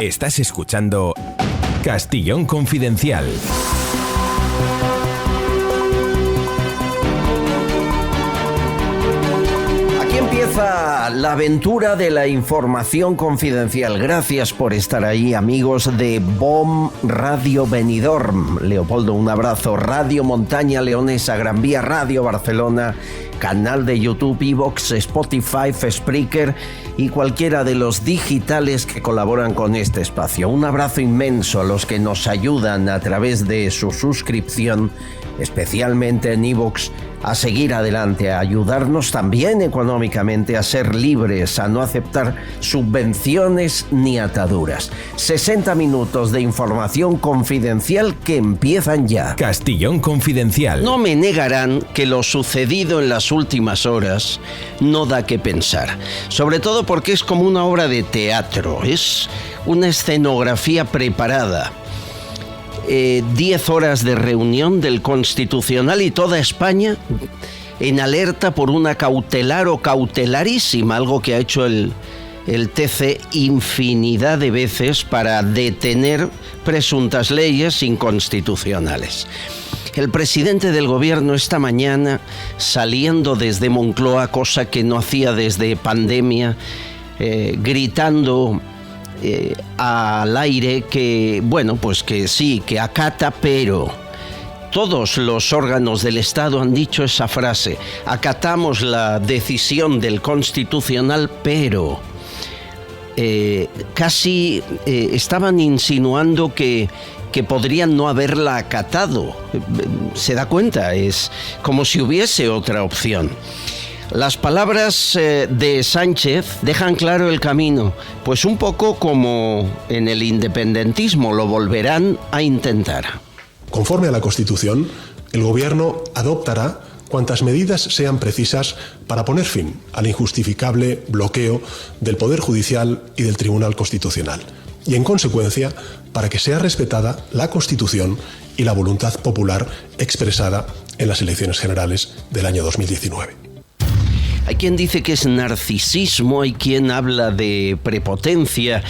Estás escuchando Castellón Confidencial. Aquí empieza la aventura de la información confidencial. Gracias por estar ahí, amigos de BOM Radio Benidorm. Leopoldo, un abrazo. Radio Montaña Leonesa, Gran Vía, Radio Barcelona, canal de YouTube, iVoox, Spotify, Spreaker y cualquiera de los digitales que colaboran con este espacio. Un abrazo inmenso a los que nos ayudan a través de su suscripción, especialmente en iVoox, a seguir adelante, a ayudarnos también económicamente, a ser libres, a no aceptar subvenciones ni ataduras. 60 minutos de información confidencial que empiezan ya. Castellón Confidencial. No me negarán que lo sucedido en las últimas horas no da que pensar. Sobre todo porque es como una obra de teatro, es una escenografía preparada. 10 horas de reunión del Constitucional y toda España en alerta por una cautelar o cautelarísima, algo que ha hecho el TC infinidad de veces para detener presuntas leyes inconstitucionales. El presidente del gobierno esta mañana, saliendo desde Moncloa, cosa que no hacía desde pandemia, gritando al aire que, bueno, pues que sí, que acata, pero todos los órganos del Estado han dicho esa frase: acatamos la decisión del Constitucional, pero casi estaban insinuando que podrían no haberla acatado. ¿Se da cuenta? Es como si hubiese otra opción. Las palabras de Sánchez dejan claro el camino, pues un poco como en el independentismo, lo volverán a intentar. Conforme a la Constitución, el Gobierno adoptará cuantas medidas sean precisas para poner fin al injustificable bloqueo del Poder Judicial y del Tribunal Constitucional, y en consecuencia, para que sea respetada la Constitución y la voluntad popular expresada en las elecciones generales del año 2019. Hay quien dice que es narcisismo, hay quien habla de prepotencia.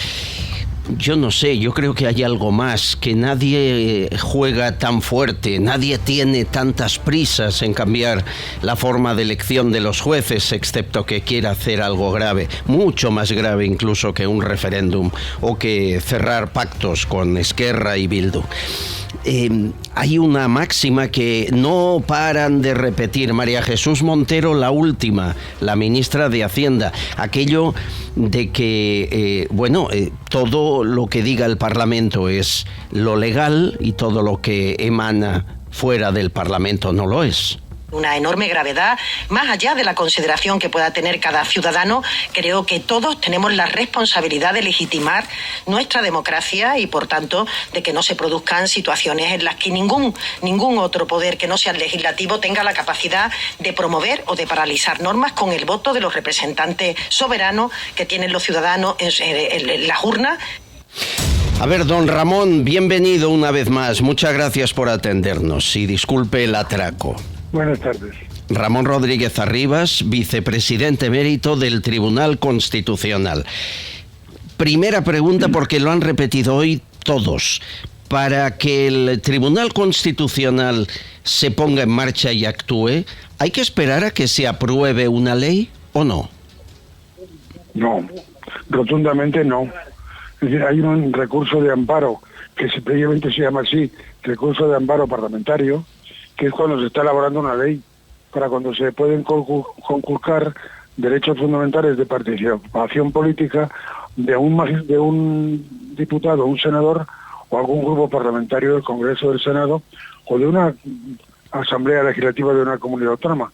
Yo no sé, yo creo que hay algo más, que nadie juega tan fuerte, nadie tiene tantas prisas en cambiar la forma de elección de los jueces, excepto que quiera hacer algo grave, mucho más grave incluso que un referéndum o que cerrar pactos con Esquerra y Bildu. Hay una máxima que no paran de repetir. María Jesús Montero, la última, la ministra de Hacienda, aquello de que, todo lo que diga el Parlamento es lo legal y todo lo que emana fuera del Parlamento no lo es. Una enorme gravedad, más allá de la consideración que pueda tener cada ciudadano. Creo que todos tenemos la responsabilidad de legitimar nuestra democracia y, por tanto, de que no se produzcan situaciones en las que ningún otro poder que no sea el legislativo tenga la capacidad de promover o de paralizar normas con el voto de los representantes soberanos que tienen los ciudadanos en las urnas. A ver, don Ramón, bienvenido una vez más. Muchas gracias por atendernos y disculpe el atraco. Buenas tardes. Ramón Rodríguez Arribas, vicepresidente emérito del Tribunal Constitucional. Primera pregunta, porque lo han repetido hoy todos. Para que el Tribunal Constitucional se ponga en marcha y actúe, ¿hay que esperar a que se apruebe una ley o no? No, rotundamente no. Es decir, hay un recurso de amparo, que previamente se llama así, recurso de amparo parlamentario, que es cuando se está elaborando una ley, para cuando se pueden conculcar derechos fundamentales de participación política de un diputado, un senador o algún grupo parlamentario del Congreso del Senado o de una asamblea legislativa de una comunidad autónoma.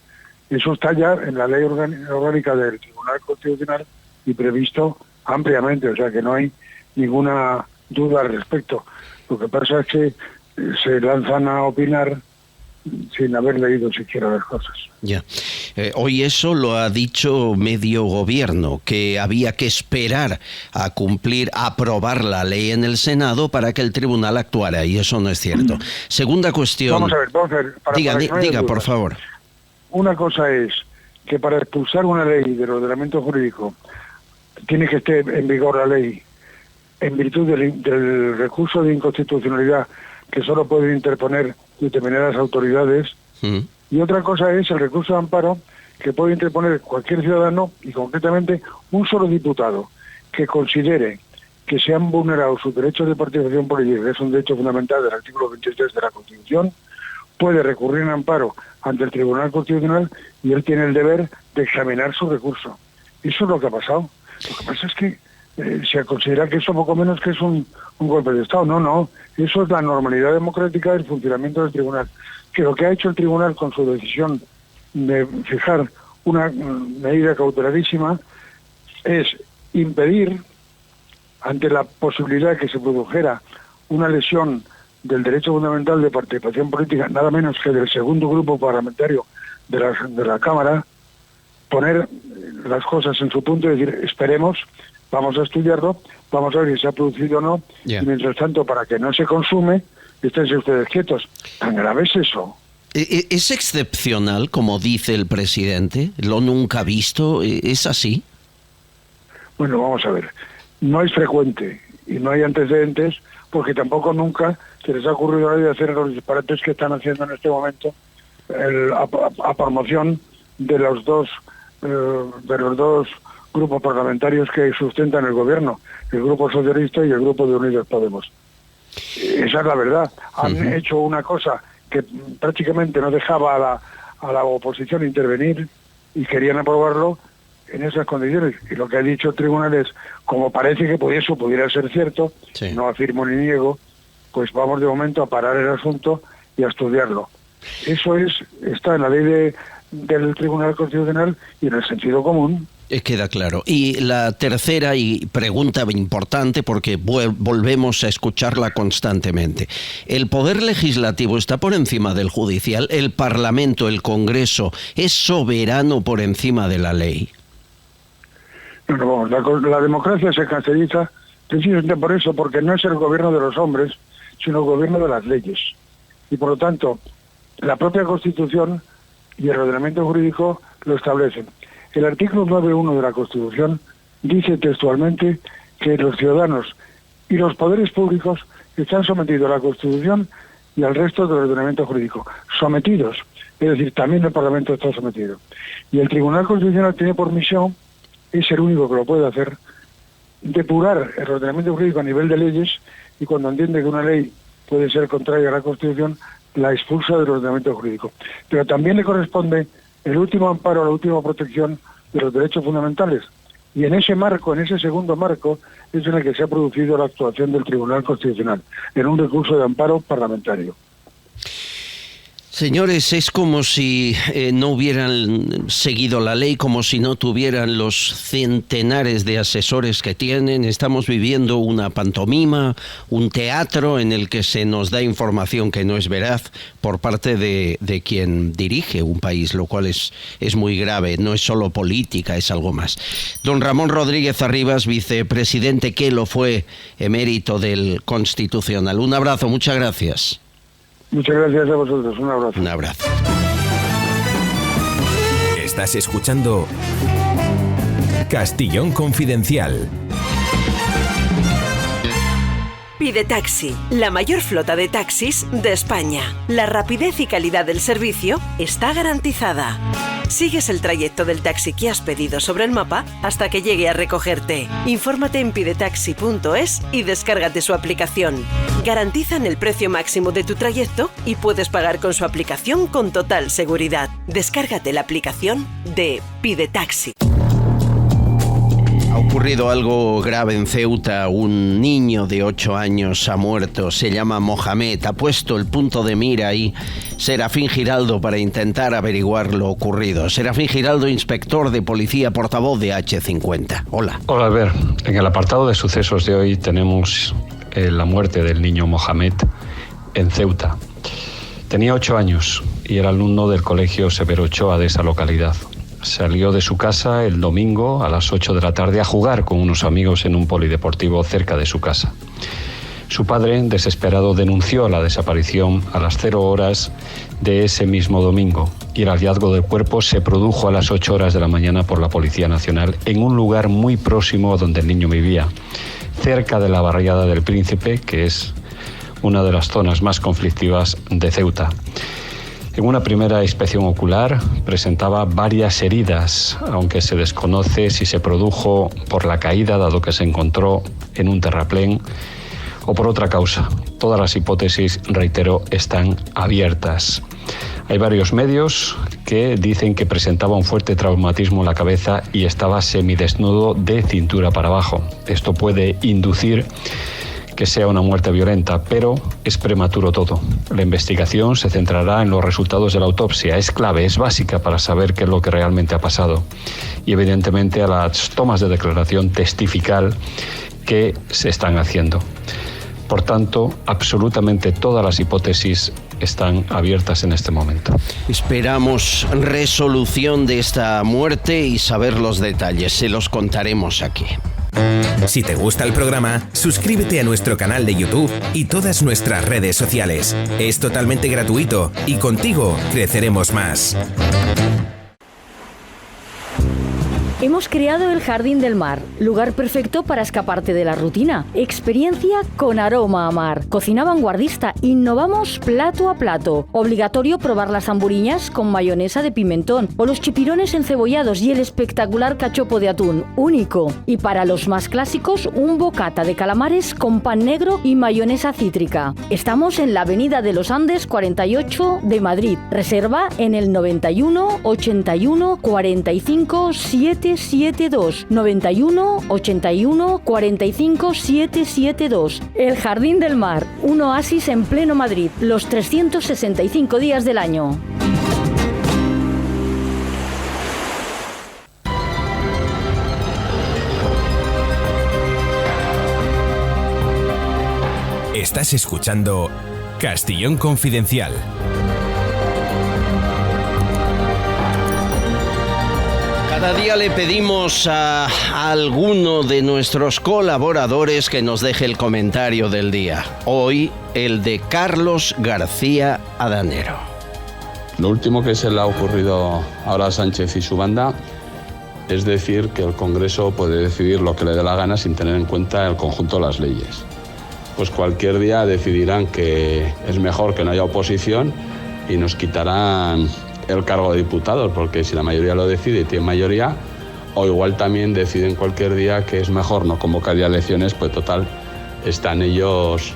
Eso está ya en la ley orgánica del Tribunal Constitucional y previsto ampliamente, o sea que no hay ninguna duda al respecto. Lo que pasa es que se lanzan a opinar sin haber leído siquiera las cosas. Ya. Hoy eso lo ha dicho medio gobierno, que había que esperar a aprobar la ley en el Senado para que el tribunal actuara, y eso no es cierto. Segunda cuestión. Vamos a ver. Diga, por favor. Una cosa es que para expulsar una ley del ordenamiento jurídico tiene que estar en vigor la ley en virtud del recurso de inconstitucionalidad que solo pueden interponer determinadas autoridades, y otra cosa es el recurso de amparo que puede interponer cualquier ciudadano, y concretamente un solo diputado que considere que se han vulnerado sus derechos de participación política, que es un derecho fundamental del artículo 23 de la Constitución, puede recurrir en amparo ante el Tribunal Constitucional y él tiene el deber de examinar su recurso. Eso es lo que ha pasado. Lo que pasa es que se considera que eso poco menos que es un golpe de Estado. No, eso es la normalidad democrática del funcionamiento del tribunal. Que lo que ha hecho el tribunal con su decisión de fijar una medida cautelarísima es impedir, ante la posibilidad de que se produjera una lesión del derecho fundamental de participación política, nada menos que del segundo grupo parlamentario de la Cámara, poner las cosas en su punto y decir, esperemos, vamos a estudiarlo, vamos a ver si se ha producido o no, y mientras tanto, para que no se consume, esténse ustedes quietos. ¿Tan grave es eso? ¿Es excepcional, como dice el presidente? ¿Lo nunca visto? ¿Es así? Bueno, vamos a ver. No es frecuente y no hay antecedentes porque tampoco nunca se les ha ocurrido a nadie hacer los disparates que están haciendo en este momento a promoción de los dos grupos parlamentarios que sustentan el gobierno, el Grupo Socialista y el Grupo de Unidos Podemos. Esa es la verdad. Han hecho una cosa que prácticamente no dejaba a la oposición intervenir y querían aprobarlo en esas condiciones. Y lo que ha dicho el tribunal es, como parece que eso pudiera ser cierto, no afirmo ni niego, pues vamos de momento a parar el asunto y a estudiarlo. Eso está en la ley del Tribunal Constitucional y en el sentido común. Queda claro. Y la tercera y pregunta importante, porque volvemos a escucharla constantemente. ¿El Poder Legislativo está por encima del Judicial? ¿El Parlamento, el Congreso, es soberano por encima de la ley? No, la democracia se caracteriza precisamente por eso, porque no es el gobierno de los hombres, sino el gobierno de las leyes. Y por lo tanto, la propia Constitución y el ordenamiento jurídico lo establecen. El artículo 9.1 de la Constitución dice textualmente que los ciudadanos y los poderes públicos están sometidos a la Constitución y al resto del ordenamiento jurídico. Sometidos, es decir, también el Parlamento está sometido. Y el Tribunal Constitucional tiene por misión, es el único que lo puede hacer, depurar el ordenamiento jurídico a nivel de leyes, y cuando entiende que una ley puede ser contraria a la Constitución, la expulsa del ordenamiento jurídico. Pero también le corresponde el último amparo, la última protección de los derechos fundamentales. Y en ese marco, en ese segundo marco, es en el que se ha producido la actuación del Tribunal Constitucional, en un recurso de amparo parlamentario. Señores, es como si no hubieran seguido la ley, como si no tuvieran los centenares de asesores que tienen. Estamos viviendo una pantomima, un teatro en el que se nos da información que no es veraz por parte de quien dirige un país, lo cual es muy grave. No es solo política, es algo más. Don Ramón Rodríguez Arribas, vicepresidente que lo fue emérito del Constitucional. Un abrazo, muchas gracias. Muchas gracias a vosotros, un abrazo. Un abrazo. Estás escuchando Castillón Confidencial. Pide Taxi, la mayor flota de taxis de España. La rapidez y calidad del servicio está garantizada. Sigues el trayecto del taxi que has pedido sobre el mapa hasta que llegue a recogerte. Infórmate en pidetaxi.es y descárgate su aplicación. Garantizan el precio máximo de tu trayecto y puedes pagar con su aplicación con total seguridad. Descárgate la aplicación de Pide Taxi. Ha ocurrido algo grave en Ceuta. Un niño de 8 años ha muerto. Se llama Mohamed. Ha puesto el punto de mira ahí Serafín Giraldo para intentar averiguar lo ocurrido. Serafín Giraldo, inspector de policía, portavoz de H50. Hola. Hola, Albert. En el apartado de sucesos de hoy tenemos la muerte del niño Mohamed en Ceuta. Tenía 8 años y era alumno del colegio Severo Ochoa de esa localidad. Salió de su casa el domingo a las 8 de la tarde a jugar con unos amigos en un polideportivo cerca de su casa. Su padre, desesperado, denunció la desaparición a las 0 horas de ese mismo domingo y el hallazgo del cuerpo se produjo a las 8 horas de la mañana por la Policía Nacional en un lugar muy próximo a donde el niño vivía, cerca de la barriada del Príncipe, que es una de las zonas más conflictivas de Ceuta. En una primera inspección ocular presentaba varias heridas, aunque se desconoce si se produjo por la caída, dado que se encontró en un terraplén, o por otra causa. Todas las hipótesis, reitero, están abiertas. Hay varios medios que dicen que presentaba un fuerte traumatismo en la cabeza y estaba semidesnudo de cintura para abajo. Esto puede inducir que sea una muerte violenta, pero es prematuro todo. La investigación se centrará en los resultados de la autopsia. Es clave, es básica para saber qué es lo que realmente ha pasado. Y evidentemente a las tomas de declaración testifical que se están haciendo. Por tanto, absolutamente todas las hipótesis están abiertas en este momento. Esperamos resolución de esta muerte y saber los detalles. Se los contaremos aquí. Si te gusta el programa, suscríbete a nuestro canal de YouTube y todas nuestras redes sociales. Es totalmente gratuito y contigo creceremos más. Hemos creado el Jardín del Mar, lugar perfecto para escaparte de la rutina. Experiencia con aroma a mar. Cocina vanguardista, innovamos plato a plato. Obligatorio probar las hamburiñas con mayonesa de pimentón o los chipirones encebollados y el espectacular cachopo de atún, único. Y para los más clásicos, un bocata de calamares con pan negro y mayonesa cítrica. Estamos en la Avenida de los Andes 48 de Madrid. Reserva en el 91 81 45 772 91 81 45 772. El Jardín del Mar, un oasis en pleno Madrid, los 365 días del año. Estás escuchando Castellón Confidencial. Cada día le pedimos a alguno de nuestros colaboradores que nos deje el comentario del día. Hoy, el de Carlos García Adanero. Lo último que se le ha ocurrido ahora a Sánchez y su banda es decir que el Congreso puede decidir lo que le dé la gana sin tener en cuenta el conjunto de las leyes. Pues cualquier día decidirán que es mejor que no haya oposición y nos quitarán el cargo de diputados, porque si la mayoría lo decide y tiene mayoría, o igual también deciden cualquier día que es mejor no convocar ya elecciones, pues total, están ellos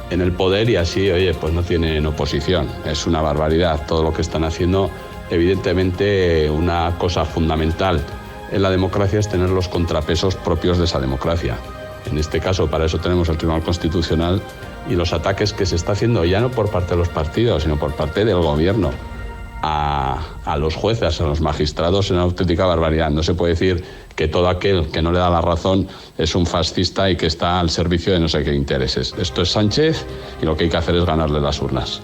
en el poder y así, oye, pues no tienen oposición. Es una barbaridad todo lo que están haciendo. Evidentemente, una cosa fundamental en la democracia es tener los contrapesos propios de esa democracia. En este caso, para eso tenemos el Tribunal Constitucional y los ataques que se está haciendo, ya no por parte de los partidos, sino por parte del gobierno, a los jueces, a los magistrados, es una auténtica barbaridad. No se puede decir que todo aquel que no le da la razón es un fascista y que está al servicio de no sé qué intereses. Esto es Sánchez y lo que hay que hacer es ganarle las urnas.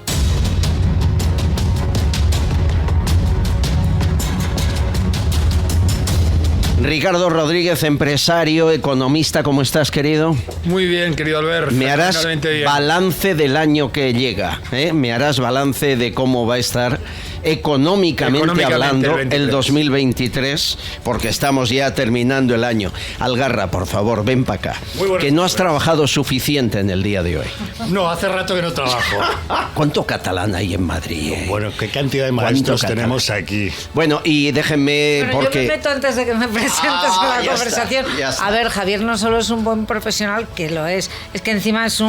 Ricardo Rodríguez, empresario, economista, ¿cómo estás, querido? Muy bien, querido Albert. Me harás balance del año que llega, ¿eh? Me harás balance de cómo va a estar económicamente hablando el 2023, porque estamos ya terminando el año. Algarra, por favor, ven para acá. Que no has trabajado suficiente en el día de hoy. No, hace rato que no trabajo. ¿Cuánto catalán hay en Madrid? Bueno, qué cantidad de maestros tenemos aquí. Bueno, y déjenme, pero porque... yo me meto antes de que me presentes a la conversación. A ver, Javier no solo es un buen profesional, que lo es que encima es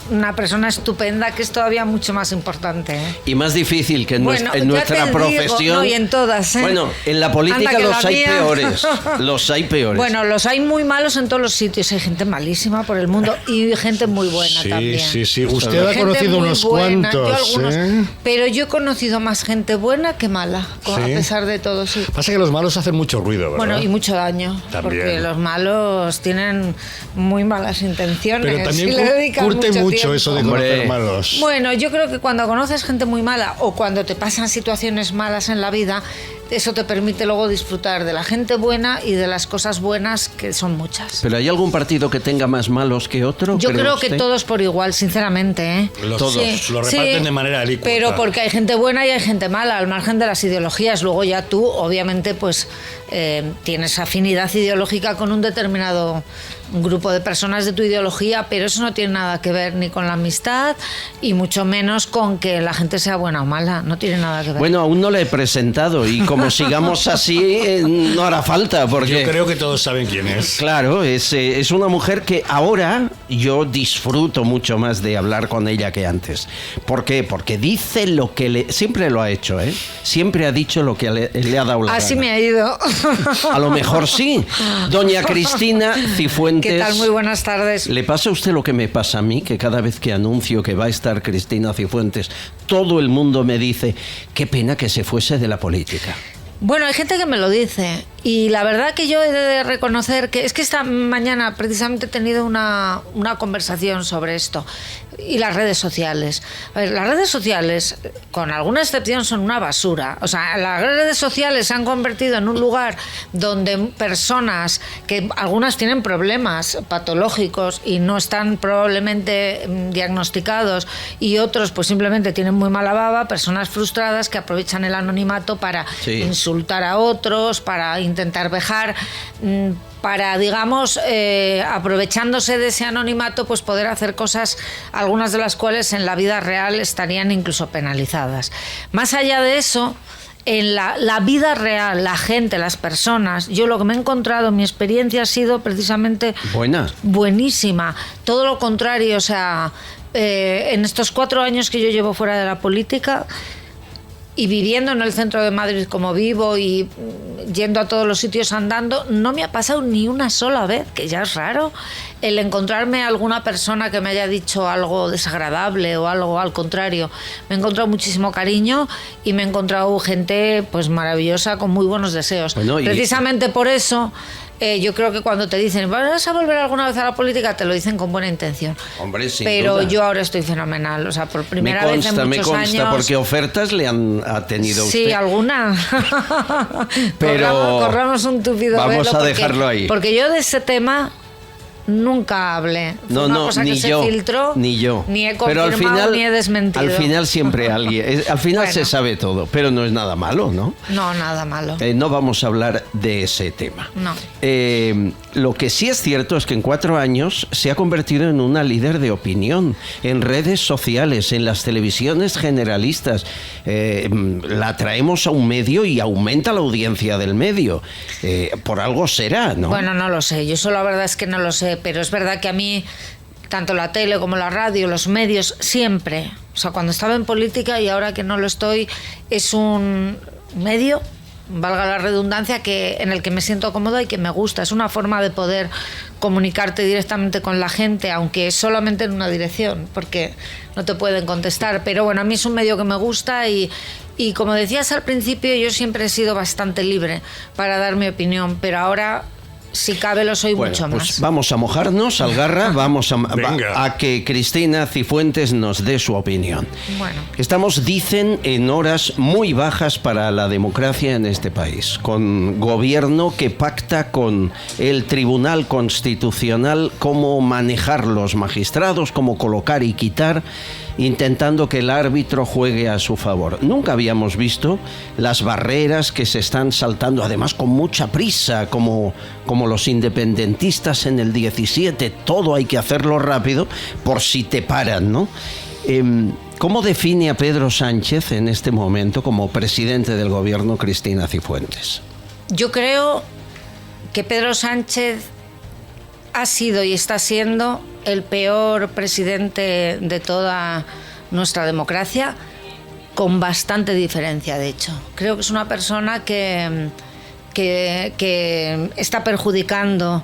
una persona estupenda, que es todavía mucho más importante, ¿eh? Y más difícil que en nuestra profesión. No, y en todas, ¿eh? Bueno, en la política los hay peores. Los hay peores. Bueno, los hay muy malos en todos los sitios. Hay gente malísima por el mundo y gente muy buena también. Sí. Usted ha conocido unos cuantos, ¿eh? Pero yo he conocido más gente buena que mala, a pesar de todo, sí. Pasa que los malos hacen mucho ruido, ¿verdad? Bueno, y mucho daño. También. Porque los malos tienen muy malas intenciones. Pero también curte mucho eso de conocer malos. Bueno, yo creo que cuando conoces gente muy mala o cuando te pasan situaciones malas en la vida, eso te permite luego disfrutar de la gente buena y de las cosas buenas, que son muchas. ¿Pero hay algún partido que tenga más malos que otro? Yo creo que todos por igual, sinceramente, ¿eh? Todos, lo reparten de manera alícuota. Pero porque hay gente buena y hay gente mala, al margen de las ideologías. Luego ya tú, obviamente, pues tienes afinidad ideológica con un determinado grupo de personas de tu ideología, pero eso no tiene nada que ver ni con la amistad y mucho menos con que la gente sea buena o mala. No tiene nada que ver. Bueno, aún no la he presentado y como sigamos así, no hará falta. Porque yo creo que todos saben quién es. Claro, es una mujer que ahora yo disfruto mucho más de hablar con ella que antes. ¿Por qué? Porque dice lo que siempre lo ha hecho, ¿eh? Siempre ha dicho lo que le ha dado la Así gana. me ha ido. A lo mejor sí. Doña Cristina Cifuentes. ¿Qué tal? Muy buenas tardes. ¿Le pasa a usted lo que me pasa a mí? Que cada vez que anuncio que va a estar Cristina Cifuentes, todo el mundo me dice, qué pena que se fuese de la política. Bueno, hay gente que me lo dice y la verdad que yo he de reconocer que es que esta mañana precisamente he tenido una conversación sobre esto y las redes sociales. A ver, las redes sociales, con alguna excepción, son una basura. O sea, las redes sociales se han convertido en un lugar donde personas, que algunas tienen problemas patológicos y no están probablemente diagnosticados, y otros pues simplemente tienen muy mala baba, personas frustradas que aprovechan el anonimato para insultar a otros, para intentar vejar, para, digamos, aprovechándose de ese anonimato, pues poder hacer cosas, algunas de las cuales en la vida real estarían incluso penalizadas. Más allá de eso, en la vida real, la gente, las personas, yo lo que me he encontrado, mi experiencia ha sido precisamente buenísima. Todo lo contrario, o sea, en estos 4 años que yo llevo fuera de la política y viviendo en el centro de Madrid como vivo y yendo a todos los sitios andando, no me ha pasado ni una sola vez, que ya es raro, el encontrarme a alguna persona que me haya dicho algo desagradable o algo al contrario. Me he encontrado muchísimo cariño y me he encontrado gente pues maravillosa con muy buenos deseos. Bueno, precisamente por eso yo creo que cuando te dicen ¿vas a volver alguna vez a la política? Te lo dicen con buena intención. Hombre, sin pero duda. Yo ahora estoy fenomenal, o sea, por primera vez en muchos años. Me consta, porque ofertas le ha tenido usted. Sí, alguna. Pero corramos un tupido velo. Vamos a dejarlo ahí. Porque yo de ese tema nunca hablé. Fue una cosa ni que yo, se filtró, ni yo. Ni he confirmado, pero al final, ni he desmentido. Al final siempre alguien. Al final bueno, se sabe todo, pero no es nada malo, ¿no? No, nada malo. No vamos a hablar de ese tema. No. Lo que sí es cierto es que en 4 años se ha convertido en una líder de opinión en redes sociales, en las televisiones generalistas. La traemos a un medio y aumenta la audiencia del medio. Por algo será, ¿no? Bueno, no lo sé. Yo eso la verdad es que no lo sé. Pero es verdad que a mí, tanto la tele como la radio, los medios, siempre, o sea, cuando estaba en política y ahora que no lo estoy, es un medio, valga la redundancia, en el que me siento cómoda y que me gusta. Es una forma de poder comunicarte directamente con la gente, aunque solamente en una dirección, porque no te pueden contestar. Pero bueno, a mí es un medio que me gusta y como decías al principio, yo siempre he sido bastante libre para dar mi opinión, pero ahora, si cabe, lo soy mucho más. Pues vamos a mojarnos, Algarra, vamos a que Cristina Cifuentes nos dé su opinión. Bueno. Estamos, dicen, en horas muy bajas para la democracia en este país, con gobierno que pacta con el Tribunal Constitucional cómo manejar los magistrados, cómo colocar y quitar, intentando que el árbitro juegue a su favor. Nunca habíamos visto las barreras que se están saltando, además con mucha prisa, como los independentistas en el 17, todo hay que hacerlo rápido por si te paran, ¿no? ¿Cómo define a Pedro Sánchez en este momento como presidente del gobierno Cristina Cifuentes? Yo creo que Pedro Sánchez ha sido y está siendo el peor presidente de toda nuestra democracia, con bastante diferencia, de hecho. Creo que es una persona que está perjudicando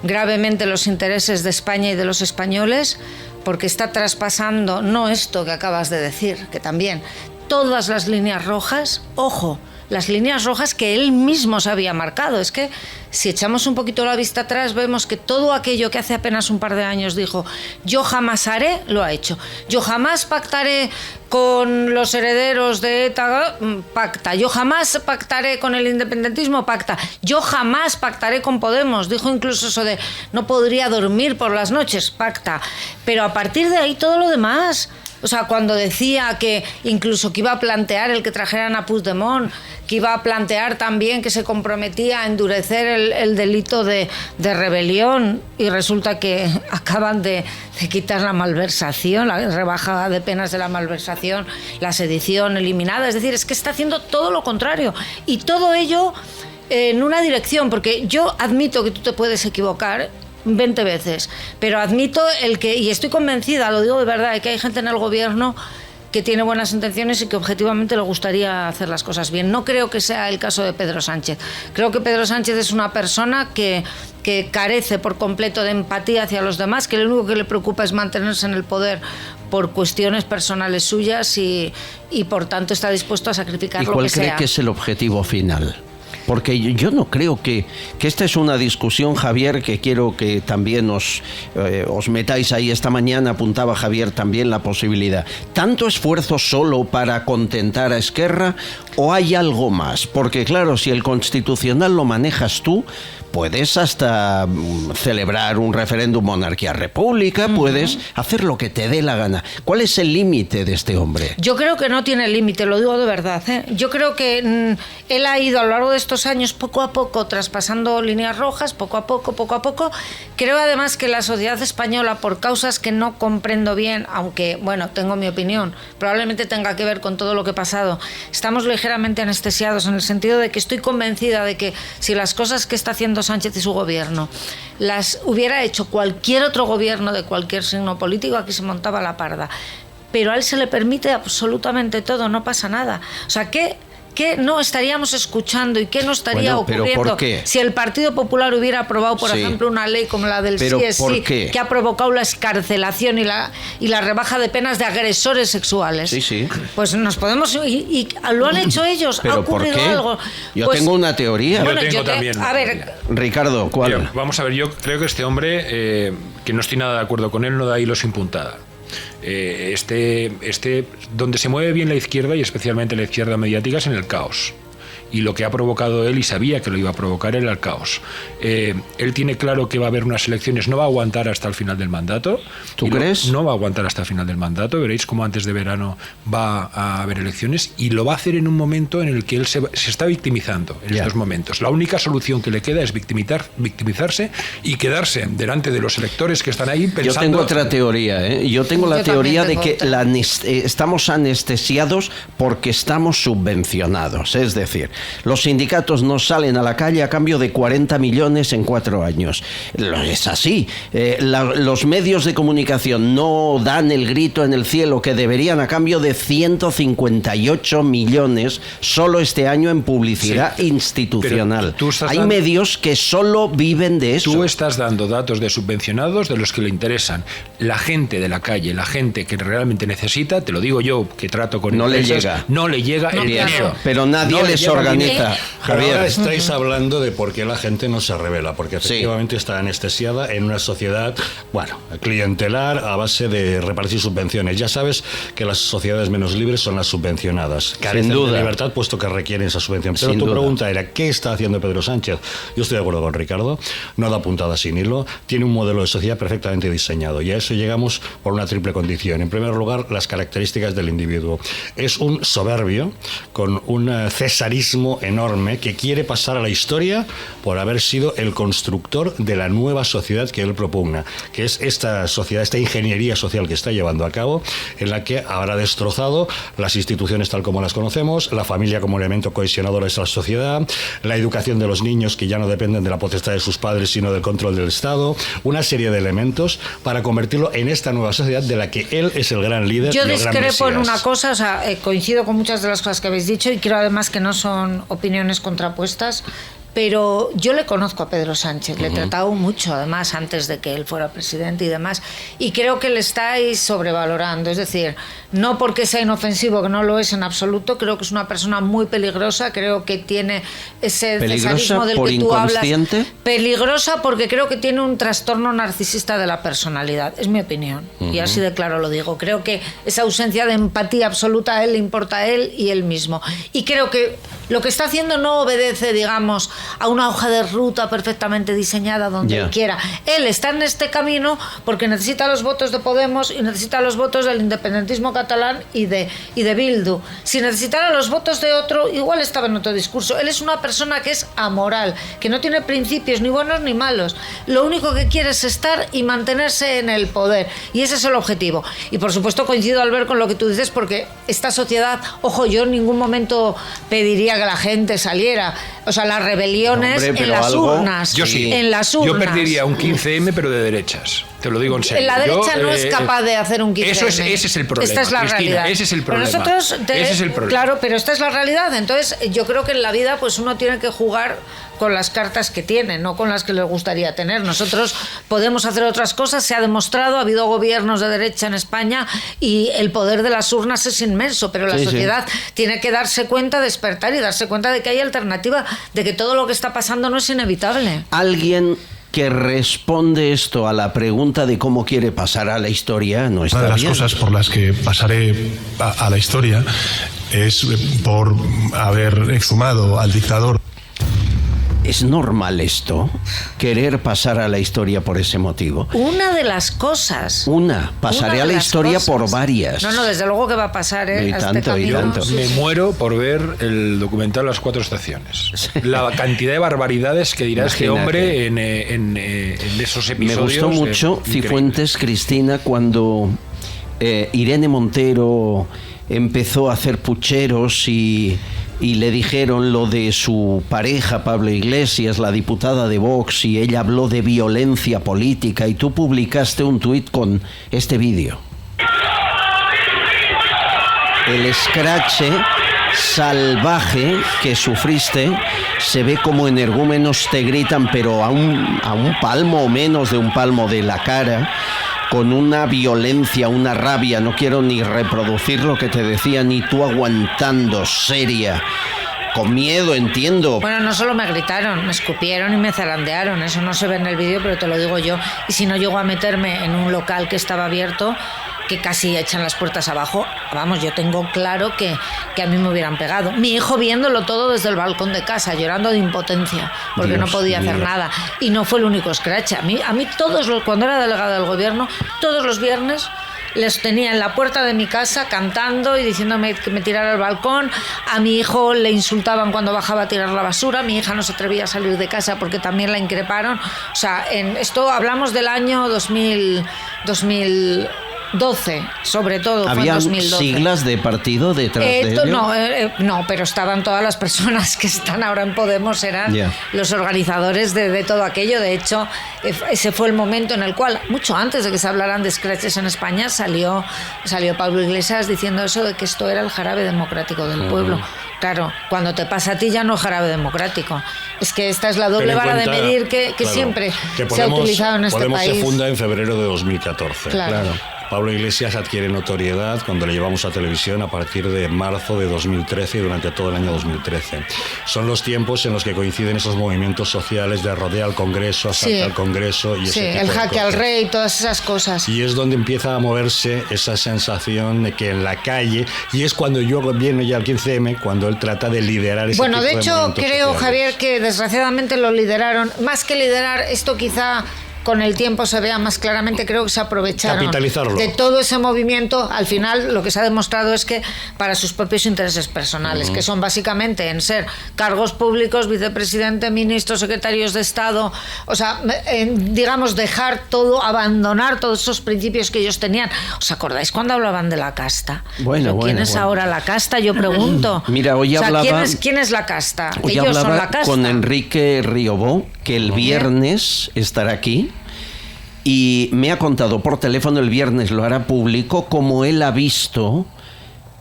gravemente los intereses de España y de los españoles, porque está traspasando, no esto que acabas de decir, que también, todas las líneas rojas, ojo, las líneas rojas que él mismo se había marcado. Es que si echamos un poquito la vista atrás, vemos que todo aquello que hace apenas un par de años dijo, yo jamás haré, lo ha hecho. Yo jamás pactaré con los herederos de ETA, pacta. Yo jamás pactaré con el independentismo, pacta. Yo jamás pactaré con Podemos. Dijo incluso eso de no podría dormir por las noches, pacta. Pero a partir de ahí todo lo demás... O sea, cuando decía que incluso que iba a plantear el que trajeran a Puigdemont, que iba a plantear también que se comprometía a endurecer el delito de rebelión, y resulta que acaban de quitar la malversación, la rebaja de penas de la malversación, la sedición eliminada. Es decir, es que está haciendo todo lo contrario. Y todo ello en una dirección, porque yo admito que tú te puedes equivocar 20 veces, pero admito y estoy convencida, lo digo de verdad, de que hay gente en el gobierno que tiene buenas intenciones y que objetivamente le gustaría hacer las cosas bien. No creo que sea el caso de Pedro Sánchez. Creo que Pedro Sánchez es una persona que carece por completo de empatía hacia los demás, que lo único que le preocupa es mantenerse en el poder por cuestiones personales suyas y por tanto está dispuesto a sacrificar lo que sea. ¿Y cuál cree que es el objetivo final? Porque yo no creo que esta es una discusión, Javier, que quiero que también os metáis ahí. Esta mañana apuntaba Javier también la posibilidad. ¿Tanto esfuerzo solo para contentar a Esquerra o hay algo más? Porque claro, si el Constitucional lo manejas tú, puedes hasta celebrar un referéndum monarquía-república, puedes hacer lo que te dé la gana. ¿Cuál es el límite de este hombre? Yo creo que no tiene límite, lo digo de verdad, ¿eh? Yo creo que él ha ido a lo largo de estos años poco a poco traspasando líneas rojas, poco a poco. Creo además que la sociedad española, por causas que no comprendo bien, aunque, bueno, tengo mi opinión, probablemente tenga que ver con todo lo que ha pasado, estamos ligeramente anestesiados en el sentido de que estoy convencida de que si las cosas que está haciendo Sánchez y su gobierno las hubiera hecho cualquier otro gobierno de cualquier signo político, aquí se montaba la parda. Pero a él se le permite absolutamente todo, no pasa nada. O sea, ¿qué no estaríamos escuchando y qué no estaría ocurriendo si el Partido Popular hubiera aprobado, por ejemplo, una ley como la del sí, que ha provocado la excarcelación y la rebaja de penas de agresores sexuales? Sí. Pues nos podemos... Y lo han hecho ellos. ¿Pero ha ocurrido algo. Yo tengo una teoría. Yo tengo también. A ver... Ricardo, ¿cuál? Mira, vamos a ver, yo creo que este hombre, que no estoy nada de acuerdo con él, no da hilo sin puntada. Donde se mueve bien la izquierda, y especialmente la izquierda mediática, es en el caos. Y lo que ha provocado él, y sabía que lo iba a provocar, era el caos. Él tiene claro que va a haber unas elecciones, no va a aguantar hasta el final del mandato. ¿Tú crees? No va a aguantar hasta el final del mandato. Veréis cómo antes de verano va a haber elecciones, y lo va a hacer en un momento en el que él se está victimizando en estos momentos. La única solución que le queda es victimizarse y quedarse delante de los electores que están ahí pensando... Yo tengo otra teoría, ¿eh? Yo tengo la teoría de que estamos anestesiados porque estamos subvencionados. Es decir, los sindicatos no salen a la calle a cambio de 40 millones en 4 años. Es así. Los medios de comunicación no dan el grito en el cielo que deberían a cambio de 158 millones solo este año en publicidad institucional. Hay medios que solo viven de eso. Tú estás dando datos de subvencionados de los que le interesan. La gente de la calle, la gente que realmente necesita, te lo digo yo, que trato con empresas, no le llega el dinero. Pero nadie les organiza. Javier, ahora estáis hablando de por qué la gente no se revela, porque efectivamente está anestesiada en una sociedad, clientelar a base de repartir subvenciones. Ya sabes que las sociedades menos libres son las subvencionadas. Carecen de libertad puesto que requieren esa subvención. Pero tu pregunta era, ¿qué está haciendo Pedro Sánchez? Yo estoy de acuerdo con Ricardo, no da puntada sin hilo, tiene un modelo de sociedad perfectamente diseñado, y a eso llegamos por una triple condición. En primer lugar, las características del individuo. Es un soberbio con un cesarismo enorme que quiere pasar a la historia por haber sido el constructor de la nueva sociedad que él propugna, que es esta sociedad, esta ingeniería social que está llevando a cabo, en la que habrá destrozado las instituciones tal como las conocemos, la familia como elemento cohesionador de esa sociedad, la educación de los niños que ya no dependen de la potestad de sus padres sino del control del Estado, una serie de elementos para convertirlo en esta nueva sociedad de la que él es el gran líder. Yo discrepo en una cosa, coincido con muchas de las cosas que habéis dicho y creo además que no son opiniones contrapuestas, pero yo le conozco a Pedro Sánchez, le he tratado mucho, además, antes de que él fuera presidente y demás, y creo que le estáis sobrevalorando, es decir, no porque sea inofensivo, que no lo es en absoluto, creo que es una persona muy peligrosa, creo que tiene ese cesarismo del que tú hablas. Peligrosa porque creo que tiene un trastorno narcisista de la personalidad, es mi opinión, y así de claro lo digo. Creo que esa ausencia de empatía absoluta a él le importa a él y él mismo. Y creo que lo que está haciendo no obedece, digamos, a una hoja de ruta perfectamente diseñada donde él quiera. Él está en este camino porque necesita los votos de Podemos y necesita los votos del independentismo catalán y de Bildu. Si necesitara los votos de otro, igual estaba en otro discurso. Él es una persona que es amoral, que no tiene principios ni buenos ni malos. Lo único que quiere es estar y mantenerse en el poder. Y ese es el objetivo. Y por supuesto coincido, Albert, con lo que tú dices, porque esta sociedad, ojo, yo en ningún momento pediría que la gente saliera. O sea, las rebeliones en las urnas. Yo sí. En las urnas. Yo perdería un 15M, pero de derechas. Te lo digo en serio. La derecha no es capaz de hacer un 15M. Ese es el problema. Esta es la realidad. Ese es el problema. Pero nosotros ese es el problema. Claro, pero esta es la realidad. Entonces, yo creo que en la vida pues uno tiene que jugar con las cartas que tiene, no con las que les gustaría tener. Nosotros podemos hacer otras cosas, se ha demostrado, ha habido gobiernos de derecha en España y el poder de las urnas es inmenso, pero la sociedad tiene que darse cuenta, despertar y darse cuenta de que hay alternativa, de que todo lo que está pasando no es inevitable. Alguien que responde esto a la pregunta de cómo quiere pasar a la historia no está bien. Una de las cosas por las que pasaré a la historia es por haber exhumado al dictador. ¿Es normal esto? ¿Querer pasar a la historia por ese motivo? Una de las cosas. Pasaré a la historia por varias. No, desde luego que va a pasar, ¿eh? Y tanto. Me muero por ver el documental Las Cuatro Estaciones. La cantidad de barbaridades que dirá este hombre en esos episodios. Me gustó mucho Cifuentes, Cristina, cuando Irene Montero empezó a hacer pucheros y le dijeron lo de su pareja Pablo Iglesias, la diputada de Vox, y ella habló de violencia política, y tú publicaste un tuit con este vídeo. El escrache salvaje que sufriste se ve como energúmenos te gritan, pero a un palmo o menos de un palmo de la cara, con una violencia, una rabia, no quiero ni reproducir lo que te decía, ni tú aguantando, seria, con miedo, entiendo. Bueno, no solo me gritaron, me escupieron y me zarandearon, eso no se ve en el vídeo, pero te lo digo yo. Y si no llego a meterme en un local que estaba abierto, que casi echan las puertas abajo, vamos, yo tengo claro que a mí me hubieran pegado. Mi hijo viéndolo todo desde el balcón de casa, llorando de impotencia, porque no podía hacer nada. Y no fue el único scratch. A mí cuando era delegada del gobierno, todos los viernes les tenía en la puerta de mi casa cantando y diciéndome que me tirara al balcón. A mi hijo le insultaban cuando bajaba a tirar la basura. Mi hija no se atrevía a salir de casa porque también la increparon. O sea, esto hablamos del año 2012, sobre todo. ¿Había fue en 2012. siglas de partido detrás de ello? No, pero estaban todas las personas que están ahora en Podemos, eran los organizadores de todo aquello. De hecho, ese fue el momento en el cual, mucho antes de que se hablaran de scratches en España, salió Pablo Iglesias diciendo eso de que esto era el jarabe democrático del pueblo. Claro, cuando te pasa a ti ya no es jarabe democrático. Es que esta es la doble vara de medir que siempre se ha utilizado en este Podemos país. se funda en febrero de 2014. Claro. Pablo Iglesias adquiere notoriedad cuando le llevamos a televisión a partir de marzo de 2013 y durante todo el año 2013. Son los tiempos en los que coinciden esos movimientos sociales de rodea al Congreso, asalta al Congreso y ese tipo el de jaque cosas. al rey, todas esas cosas. Y es donde empieza a moverse esa sensación de que en la calle, y es cuando viene ya el 15M, cuando él trata de liderar ese tipo de movimientos de hecho, creo, sociales. Javier, que desgraciadamente lo lideraron. Más que liderar, esto quizá con el tiempo se vea más claramente, creo que se aprovecharon de todo ese movimiento. Al final lo que se ha demostrado es que para sus propios intereses personales, que son básicamente en ser cargos públicos, vicepresidente, ministros, secretarios de Estado, o sea, digamos, dejar todo, abandonar todos esos principios que ellos tenían. ¿Os acordáis cuando hablaban de la casta? ¿Quién es ahora la casta? Yo pregunto. Mira, hoy hablaba... ¿Quién es la casta? Hoy Ellos son la casta. Con Enrique Riobó, que el viernes estará aquí. Y me ha contado por teléfono, el viernes lo hará público, como él ha visto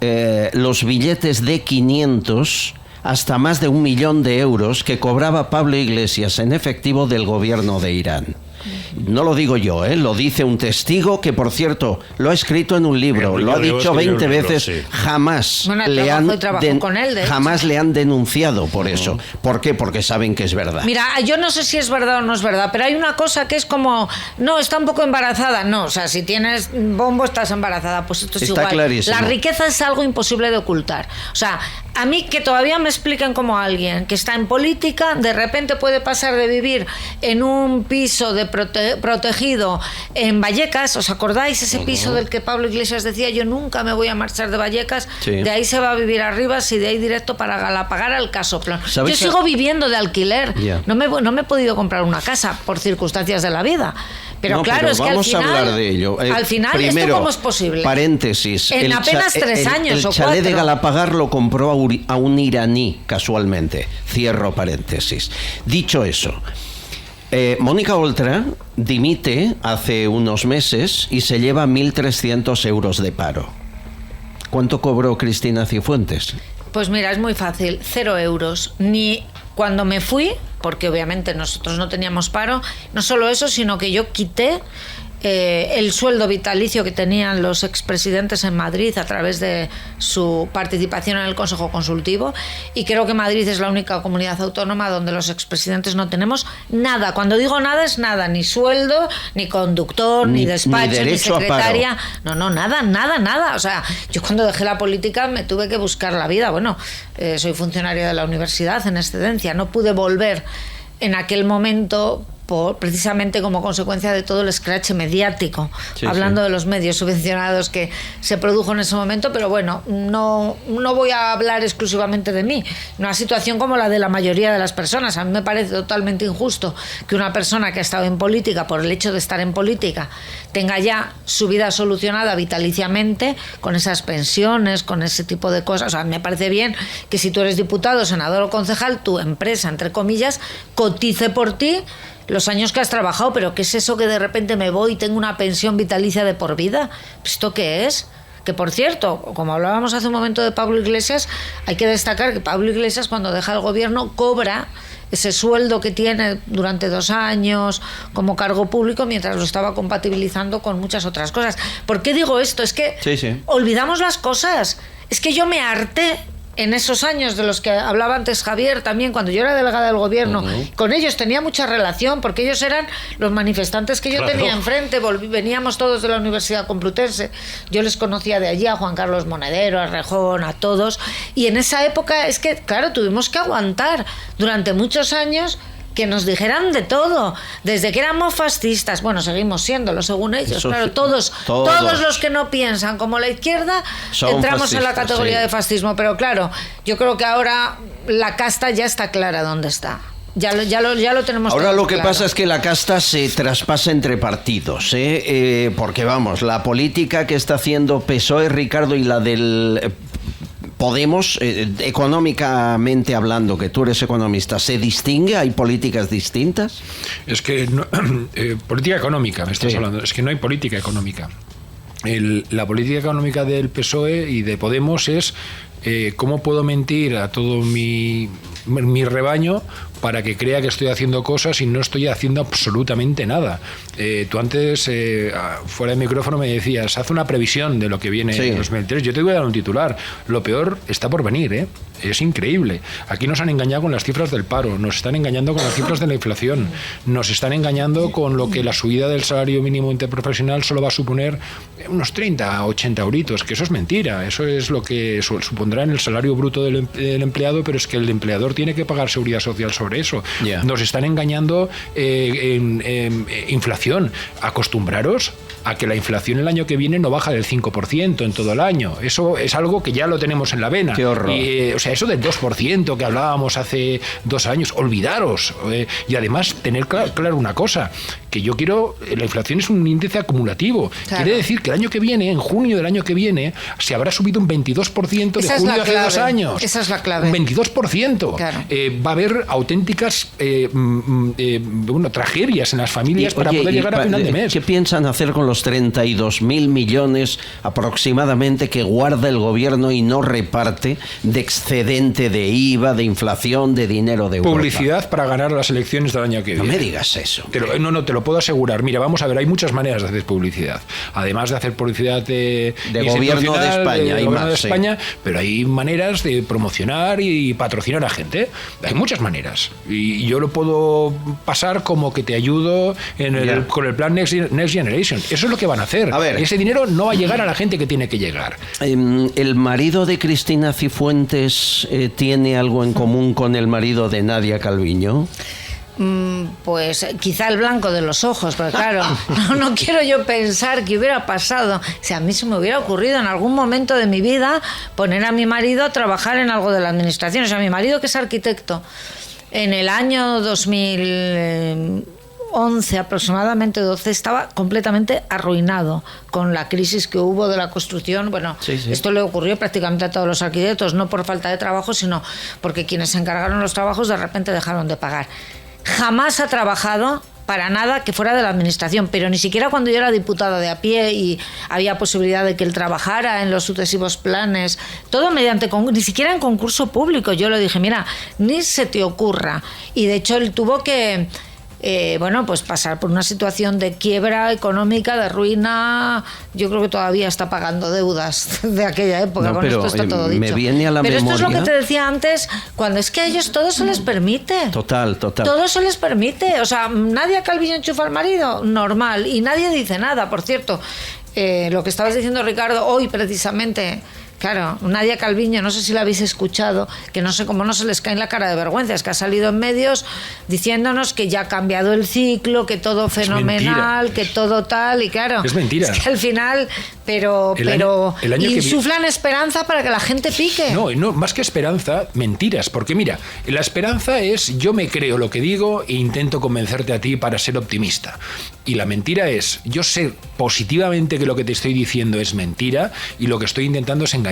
los billetes de 500 hasta más de 1 millón de euros que cobraba Pablo Iglesias en efectivo del gobierno de Irán. No lo digo yo, lo dice un testigo que, por cierto, lo ha escrito en un libro, lo ha dicho 20 veces, sí. Jamás le han denunciado por eso. ¿Por qué? Porque saben que es verdad. Mira, yo no sé si es verdad o no es verdad, pero hay una cosa que es como, no, está un poco embarazada. No, o sea, si tienes bombo estás embarazada, pues esto es está igual. Clarísimo. La riqueza es algo imposible de ocultar. O sea, a mí que todavía me expliquen cómo alguien que está en política de repente puede pasar de vivir en un piso de protegido en Vallecas. ¿Os acordáis ese piso del que Pablo Iglesias decía yo nunca me voy a marchar de Vallecas? Sí. De ahí se va a vivir arriba y de ahí directo para Galapagar al Casoplón. Yo sigo viviendo de alquiler. Yeah. No me he podido comprar una casa por circunstancias de la vida. Pero claro, es que al final, a hablar de ello. Al final, primero, ¿esto cómo es posible? Paréntesis. En apenas 3 años o 4. El chalet de Galapagar lo compró a un iraní, casualmente. Cierro paréntesis. Dicho eso, Mónica Oltra dimite hace unos meses y se lleva 1.300 euros de paro. ¿Cuánto cobró Cristina Cifuentes? Pues mira, es muy fácil, 0 euros. Ni cuando me fui, porque obviamente nosotros no teníamos paro, no solo eso, sino que yo quité el sueldo vitalicio que tenían los expresidentes en Madrid a través de su participación en el Consejo Consultivo, y creo que Madrid es la única comunidad autónoma donde los expresidentes no tenemos nada. Cuando digo nada es nada, ni sueldo, ni conductor, ni despacho, ni secretaria. No, nada. O sea, yo cuando dejé la política me tuve que buscar la vida. Bueno, soy funcionaria de la universidad en excedencia, no pude volver en aquel momento precisamente como consecuencia de todo el escrache mediático, hablando de los medios subvencionados que se produjo en ese momento. Pero bueno, no voy a hablar exclusivamente de mí. Una situación como la de la mayoría de las personas. A mí me parece totalmente injusto que una persona que ha estado en política, por el hecho de estar en política, tenga ya su vida solucionada vitaliciamente con esas pensiones, con ese tipo de cosas. O sea, me parece bien que si tú eres diputado, senador o concejal, tu empresa, entre comillas, cotice por ti los años que has trabajado. Pero ¿qué es eso que de repente me voy y tengo una pensión vitalicia de por vida? ¿Esto qué es? Que, por cierto, como hablábamos hace un momento de Pablo Iglesias, hay que destacar que Pablo Iglesias, cuando deja el gobierno, cobra ese sueldo que tiene durante 2 años como cargo público, mientras lo estaba compatibilizando con muchas otras cosas. ¿Por qué digo esto? Es que olvidamos las cosas. Es que yo me harté en esos años de los que hablaba antes Javier, también cuando yo era delegada del gobierno, con ellos tenía mucha relación, porque ellos eran los manifestantes que yo tenía enfrente. Veníamos todos de la Universidad Complutense, yo les conocía de allí, a Juan Carlos Monedero, a Rejón, a todos, y en esa época es que, claro, tuvimos que aguantar durante muchos años que nos dijeran de todo, desde que éramos fascistas, bueno, seguimos siéndolo según ellos, eso, claro, todos los que no piensan como la izquierda entramos en la categoría de fascismo. Pero claro, yo creo que ahora la casta ya está clara dónde está. Ya lo tenemos. Ahora lo que claro. pasa es que la casta se traspasa entre partidos, porque vamos, la política que está haciendo PSOE, Ricardo, y la del Podemos, económicamente hablando, que tú eres economista, ¿se distingue? ¿Hay políticas distintas? Es que política económica, me estás hablando. Es que no hay política económica. La política económica del PSOE y de Podemos es cómo puedo mentir a todo mi rebaño para que crea que estoy haciendo cosas y no estoy haciendo absolutamente nada. Tú antes, fuera de micrófono, me decías, haz una previsión de lo que viene en los 2023. Yo te voy a dar un titular. Lo peor está por venir, Es increíble. Aquí nos han engañado con las cifras del paro, nos están engañando con las cifras de la inflación, nos están engañando con lo que la subida del salario mínimo interprofesional solo va a suponer unos 30 a 80 euritos, que eso es mentira. Eso es lo que supondrá en el salario bruto del empleado, pero es que el empleador tiene que pagar seguridad social sobre eso. Nos están engañando en inflación. Acostumbraros a que la inflación el año que viene no baja del 5% en todo el año. Eso es algo que ya lo tenemos en la vena. ¡Qué horror! O sea, eso del 2% que hablábamos hace 2 años, olvidaros. Y además, tener claro una cosa, que yo quiero, la inflación es un índice acumulativo. Claro. Quiere decir que el año que viene, en junio del año que viene, se habrá subido un 22% de junio hace 2 años. Esa es la clave. Un 22%. Claro. Va a haber auténticos auténticas tragedias en las familias para poder llegar a final de mes. ¿Qué piensan hacer con los 32.000 millones aproximadamente que guarda el gobierno y no reparte de excedente de IVA, de inflación, de dinero de Europa? Publicidad para ganar las elecciones del año que viene. No me digas eso. Te lo puedo asegurar. Mira, vamos a ver, hay muchas maneras de hacer publicidad. Además de hacer publicidad de gobierno de España, pero hay maneras de promocionar y patrocinar a gente. Hay muchas maneras. Y yo lo puedo pasar como que te ayudo con el plan Next Generation. Eso es lo que van a hacer. A ver. Ese dinero no va a llegar a la gente que tiene que llegar. ¿El marido de Cristina Cifuentes tiene algo en común con el marido de Nadia Calviño? Pues quizá el blanco de los ojos, pero claro, no quiero yo pensar que hubiera pasado. Si a mí se me hubiera ocurrido en algún momento de mi vida poner a mi marido a trabajar en algo de la administración, o sea, mi marido que es arquitecto, en el año 2011 aproximadamente 12 estaba completamente arruinado con la crisis que hubo de la construcción. Bueno, sí. Esto le ocurrió prácticamente a todos los arquitectos, no por falta de trabajo, sino porque quienes se encargaron los trabajos de repente dejaron de pagar. Jamás ha trabajado para nada que fuera de la administración, pero ni siquiera cuando yo era diputada de a pie y había posibilidad de que él trabajara en los sucesivos planes, todo mediante ni siquiera en concurso público. Yo le dije, mira, ni se te ocurra. Y de hecho él tuvo que pues pasar por una situación de quiebra económica, de ruina. Yo creo que todavía está pagando deudas de aquella época. No, con esto está todo dicho. Me viene a la memoria. Esto es lo que te decía antes, cuando es que a ellos todo se les permite. Total. Todo se les permite. O sea, Nadia Calviño enchufa al marido, normal, y nadie dice nada. Por cierto, lo que estabas diciendo, Ricardo, hoy precisamente. Claro, Nadia Calviño, no sé si la habéis escuchado, que no sé cómo no se les cae en la cara de vergüenza, es que ha salido en medios diciéndonos que ya ha cambiado el ciclo, que todo fenomenal, que todo tal, y claro, es mentira. Es que al final, pero insuflan esperanza para que la gente pique. No, más que esperanza, mentiras, porque mira, la esperanza es yo me creo lo que digo e intento convencerte a ti para ser optimista. Y la mentira es, yo sé positivamente que lo que te estoy diciendo es mentira y lo que estoy intentando es engañarte.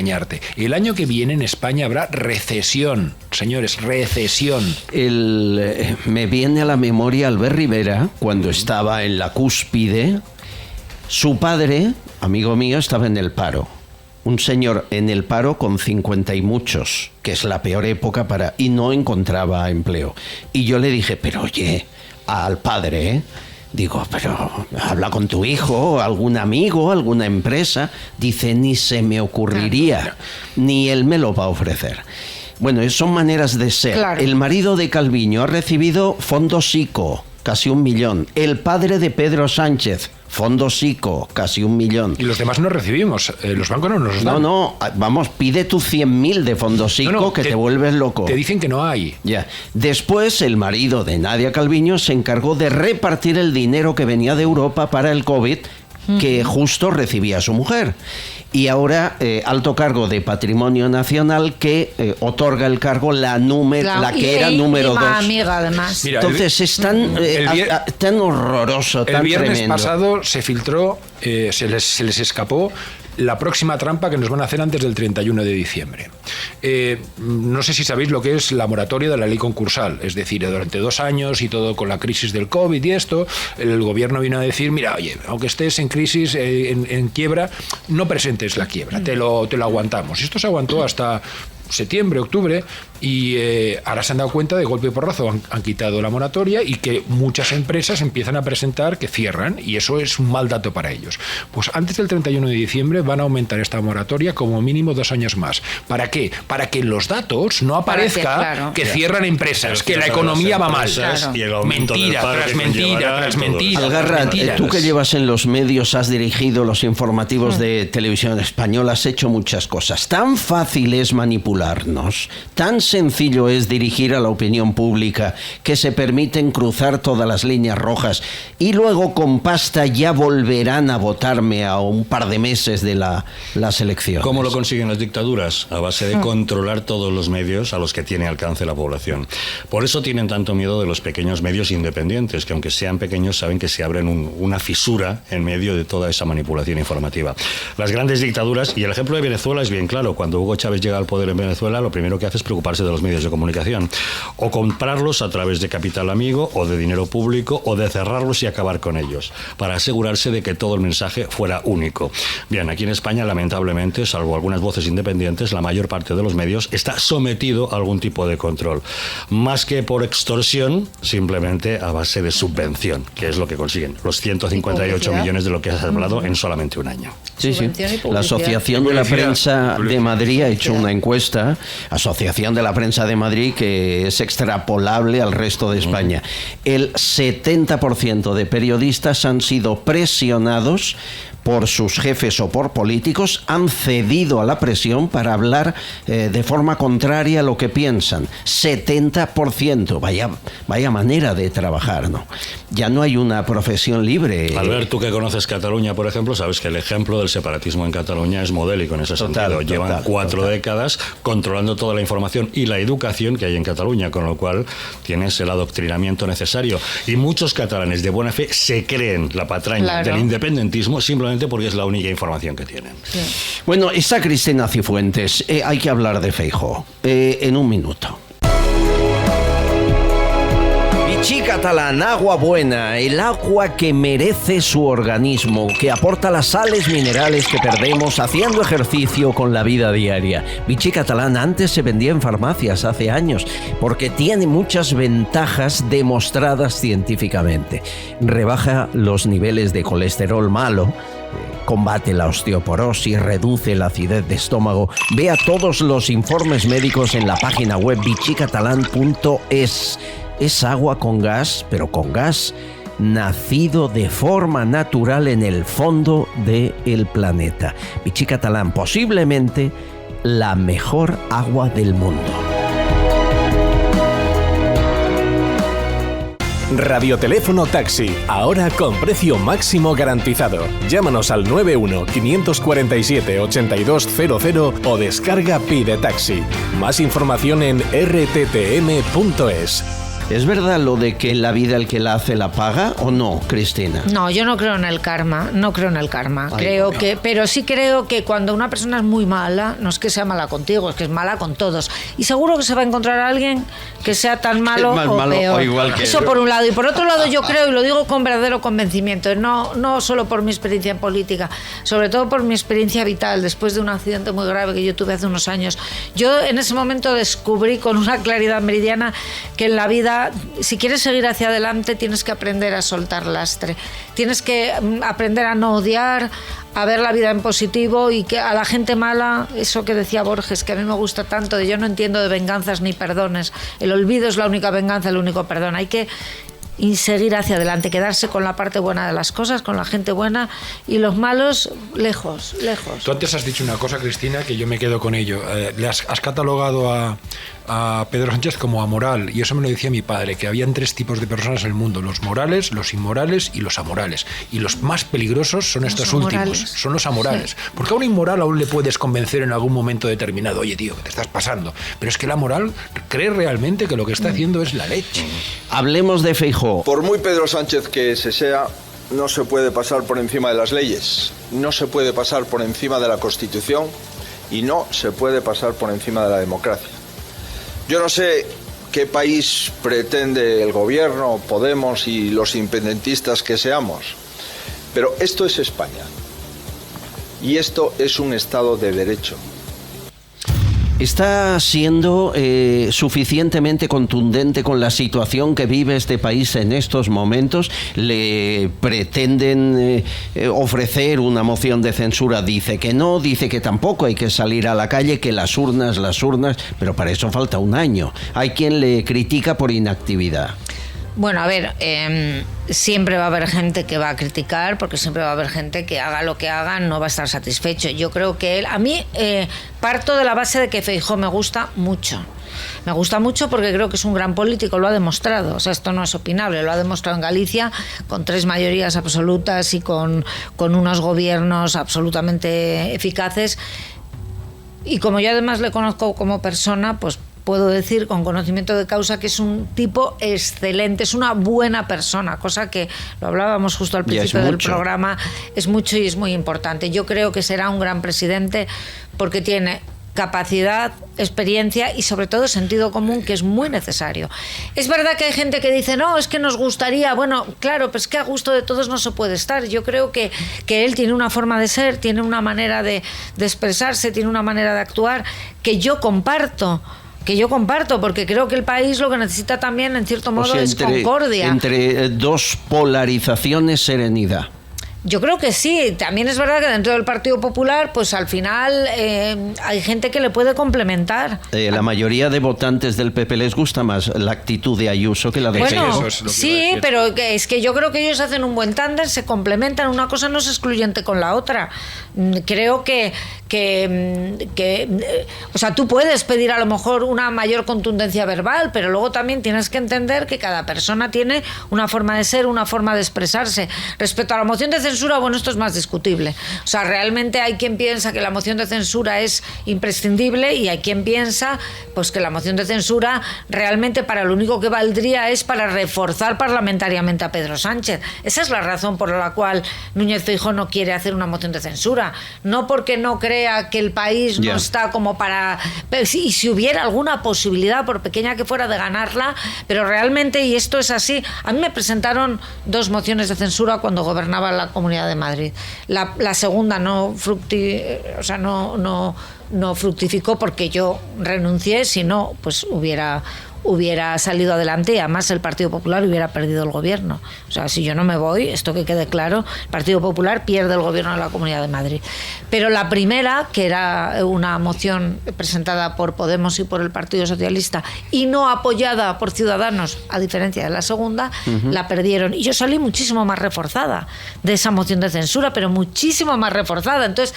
El año que viene en España habrá recesión, señores, recesión. Me viene a la memoria Albert Rivera, cuando estaba en la cúspide. Su padre, amigo mío, estaba en el paro. Un señor en el paro con 50 y muchos, que es la peor época y no encontraba empleo. Y yo le dije, pero oye, al padre, digo, pero habla con tu hijo, algún amigo, alguna empresa. Dice, ni se me ocurriría, ni él me lo va a ofrecer. Bueno, son maneras de ser. Claro. El marido de Calviño ha recibido fondo SICO, casi 1 millón. El padre de Pedro Sánchez, fondo SICO, casi 1 millón. Y los demás no recibimos, los bancos no nos dan. No, vamos, pide tú 100.000 de fondo SICO, que te vuelves loco. Te dicen que no hay. Ya. Después, el marido de Nadia Calviño se encargó de repartir el dinero que venía de Europa para el COVID, que justo recibía su mujer. Y ahora, alto cargo de Patrimonio Nacional, que otorga el cargo la que era número 2. Amiga, además. Mira, entonces es tan horroroso, tan tremendo. El viernes pasado se filtró, se les escapó la próxima trampa que nos van a hacer antes del 31 de diciembre. No sé si sabéis lo que es la moratoria de la ley concursal, es decir, durante 2 años y todo con la crisis del COVID y esto, el gobierno vino a decir, mira, oye, aunque estés en crisis, en quiebra, no presentes la quiebra, te lo aguantamos. Y esto se aguantó hasta septiembre, octubre, y ahora se han dado cuenta de golpe y porrazo, han quitado la moratoria y que muchas empresas empiezan a presentar que cierran, y eso es un mal dato para ellos. Pues antes del 31 de diciembre van a aumentar esta moratoria como mínimo 2 años más. ¿Para qué? Para que en los datos no aparezca que cierran empresas, que la economía va mal. Y el aumento mentira tras mentira tras mentira. Algarra, tú que llevas en los medios, has dirigido los informativos de Televisión Española, has hecho muchas cosas. Tan fácil es manipularnos, tan sencillo es dirigir a la opinión pública, que se permiten cruzar todas las líneas rojas y luego con pasta ya volverán a votarme a un par de meses de las elecciones. ¿Cómo lo consiguen las dictaduras? A base de controlar todos los medios a los que tiene alcance la población. Por eso tienen tanto miedo de los pequeños medios independientes, que aunque sean pequeños saben que se abren una fisura en medio de toda esa manipulación informativa. Las grandes dictaduras, y el ejemplo de Venezuela es bien claro, cuando Hugo Chávez llega al poder en Venezuela lo primero que hace es preocuparse de los medios de comunicación, o comprarlos a través de capital amigo o de dinero público, o de cerrarlos y acabar con ellos, para asegurarse de que todo el mensaje fuera único. Bien, aquí en España, lamentablemente, salvo algunas voces independientes, la mayor parte de los medios está sometido a algún tipo de control, más que por extorsión, simplemente a base de subvención, que es lo que consiguen los 158 millones de lo que has hablado en solamente un año. Sí, sí. La Asociación de la Prensa de Madrid ha hecho una encuesta, Asociación de la Prensa de Madrid, que es extrapolable al resto de España. El 70% de periodistas han sido presionados por sus jefes o por políticos, han cedido a la presión para hablar de forma contraria a lo que piensan. 70%. Vaya manera de trabajar, ¿no? Ya no hay una profesión libre. Albert, tú que conoces Cataluña, por ejemplo, sabes que el ejemplo del separatismo en Cataluña es modélico en ese sentido. Llevan 4 décadas controlando toda la información y la educación que hay en Cataluña, con lo cual tienes el adoctrinamiento necesario. Y muchos catalanes de buena fe se creen la patraña del independentismo simplemente porque es la única información que tienen. Sí. Bueno, está Cristina Cifuentes. Hay que hablar de Feijóo en un minuto. Vichy Catalán, agua buena, el agua que merece su organismo, que aporta las sales minerales que perdemos haciendo ejercicio con la vida diaria. Vichy Catalán antes se vendía en farmacias hace años porque tiene muchas ventajas demostradas científicamente. Rebaja los niveles de colesterol malo, combate la osteoporosis, reduce la acidez de estómago. Vea todos los informes médicos en la página web vichycatalan.es. Es agua con gas, pero con gas nacido de forma natural en el fondo del planeta. Vichy Catalán, posiblemente la mejor agua del mundo. Radioteléfono Taxi, ahora con precio máximo garantizado. Llámanos al 91-547-8200 o descarga Pide Taxi. Más información en rttm.es. ¿Es verdad lo de que la vida el que la hace la paga o no, Cristina? No, yo no creo en el karma, pero sí creo que cuando una persona es muy mala, no es que sea mala contigo, es que es mala con todos. Y seguro que se va a encontrar a alguien que sea tan malo o peor. O igual que eso por un lado. Y por otro lado yo creo, y lo digo con verdadero convencimiento, no solo por mi experiencia en política, sobre todo por mi experiencia vital, después de un accidente muy grave que yo tuve hace unos años. Yo en ese momento descubrí con una claridad meridiana que en la vida, si quieres seguir hacia adelante, tienes que aprender a soltar lastre. Tienes que aprender a no odiar, a ver la vida en positivo, y que a la gente mala, eso que decía Borges, que a mí me gusta tanto, de yo no entiendo de venganzas ni perdones. El olvido es la única venganza, el único perdón. Hay que seguir hacia adelante, quedarse con la parte buena de las cosas, con la gente buena, y los malos lejos. Tú antes has dicho una cosa, Cristina, que yo me quedo con ello. Has catalogado a Pedro Sánchez como amoral, y eso me lo decía mi padre, que habían 3 tipos de personas en el mundo: los morales, los inmorales y los amorales, y los más peligrosos son estos últimos, son los amorales, sí. Porque a un inmoral aún le puedes convencer en algún momento determinado: oye tío, que te estás pasando, pero es que la moral cree realmente que lo que está haciendo es la leche. Hablemos de Feijóo. Por muy Pedro Sánchez que se sea, no se puede pasar por encima de las leyes, no se puede pasar por encima de la Constitución y no se puede pasar por encima de la democracia. Yo no sé qué país pretende el gobierno, Podemos y los independentistas que seamos, pero esto es España y esto es un Estado de Derecho. ¿Está siendo suficientemente contundente con la situación que vive este país en estos momentos? ¿Le pretenden ofrecer una moción de censura? Dice que no, dice que tampoco hay que salir a la calle, que las urnas, pero para eso falta un año. Hay quien le critica por inactividad. Bueno, a ver, siempre va a haber gente que va a criticar, porque siempre va a haber gente que haga lo que haga, no va a estar satisfecho. Yo creo que a mí parto de la base de que Feijóo me gusta mucho. Me gusta mucho porque creo que es un gran político, lo ha demostrado. O sea, esto no es opinable, lo ha demostrado en Galicia con 3 mayorías absolutas y con unos gobiernos absolutamente eficaces. Y como yo además le conozco como persona, pues puedo decir con conocimiento de causa que es un tipo excelente, es una buena persona, cosa que lo hablábamos justo al principio del programa, es mucho y es muy importante. Yo creo que será un gran presidente porque tiene capacidad, experiencia y sobre todo sentido común, que es muy necesario. Es verdad que hay gente que dice, no, es que nos gustaría, bueno, claro, pues que a gusto de todos no se puede estar. Yo creo que él tiene una forma de ser, tiene una manera de expresarse, tiene una manera de actuar que yo comparto, porque creo que el país lo que necesita también, en cierto modo, es concordia. Entre dos polarizaciones, serenidad. Yo creo que sí. También es verdad que dentro del Partido Popular, pues al final hay gente que le puede complementar. La mayoría de votantes del PP les gusta más la actitud de Ayuso que la de Bueno, Feijó. sí, pero es que yo creo que ellos hacen un buen tándem, se complementan, una cosa no es excluyente con la otra. Creo que o sea, tú puedes pedir a lo mejor una mayor contundencia verbal, pero luego también tienes que entender que cada persona tiene una forma de ser, una forma de expresarse. Respecto a la moción de censura, bueno, esto es más discutible. O sea, realmente hay quien piensa que la moción de censura es imprescindible y hay quien piensa pues que la moción de censura realmente para lo único que valdría es para reforzar parlamentariamente a Pedro Sánchez. Esa es la razón por la cual Núñez Feijóo no quiere hacer una moción de censura. No porque no crea que el país no está como para... Y si hubiera alguna posibilidad, por pequeña que fuera, de ganarla, pero realmente, y esto es así, a mí me presentaron 2 mociones de censura cuando gobernaba la Comunidad de Madrid. La segunda no fructificó porque yo renuncié, si no, pues hubiera salido adelante y además el Partido Popular hubiera perdido el gobierno. O sea, si yo no me voy, esto que quede claro, el Partido Popular pierde el gobierno de la Comunidad de Madrid. Pero la primera, que era una moción presentada por Podemos y por el Partido Socialista y no apoyada por Ciudadanos, a diferencia de la segunda, la perdieron. Y yo salí muchísimo más reforzada de esa moción de censura, pero muchísimo más reforzada. Entonces,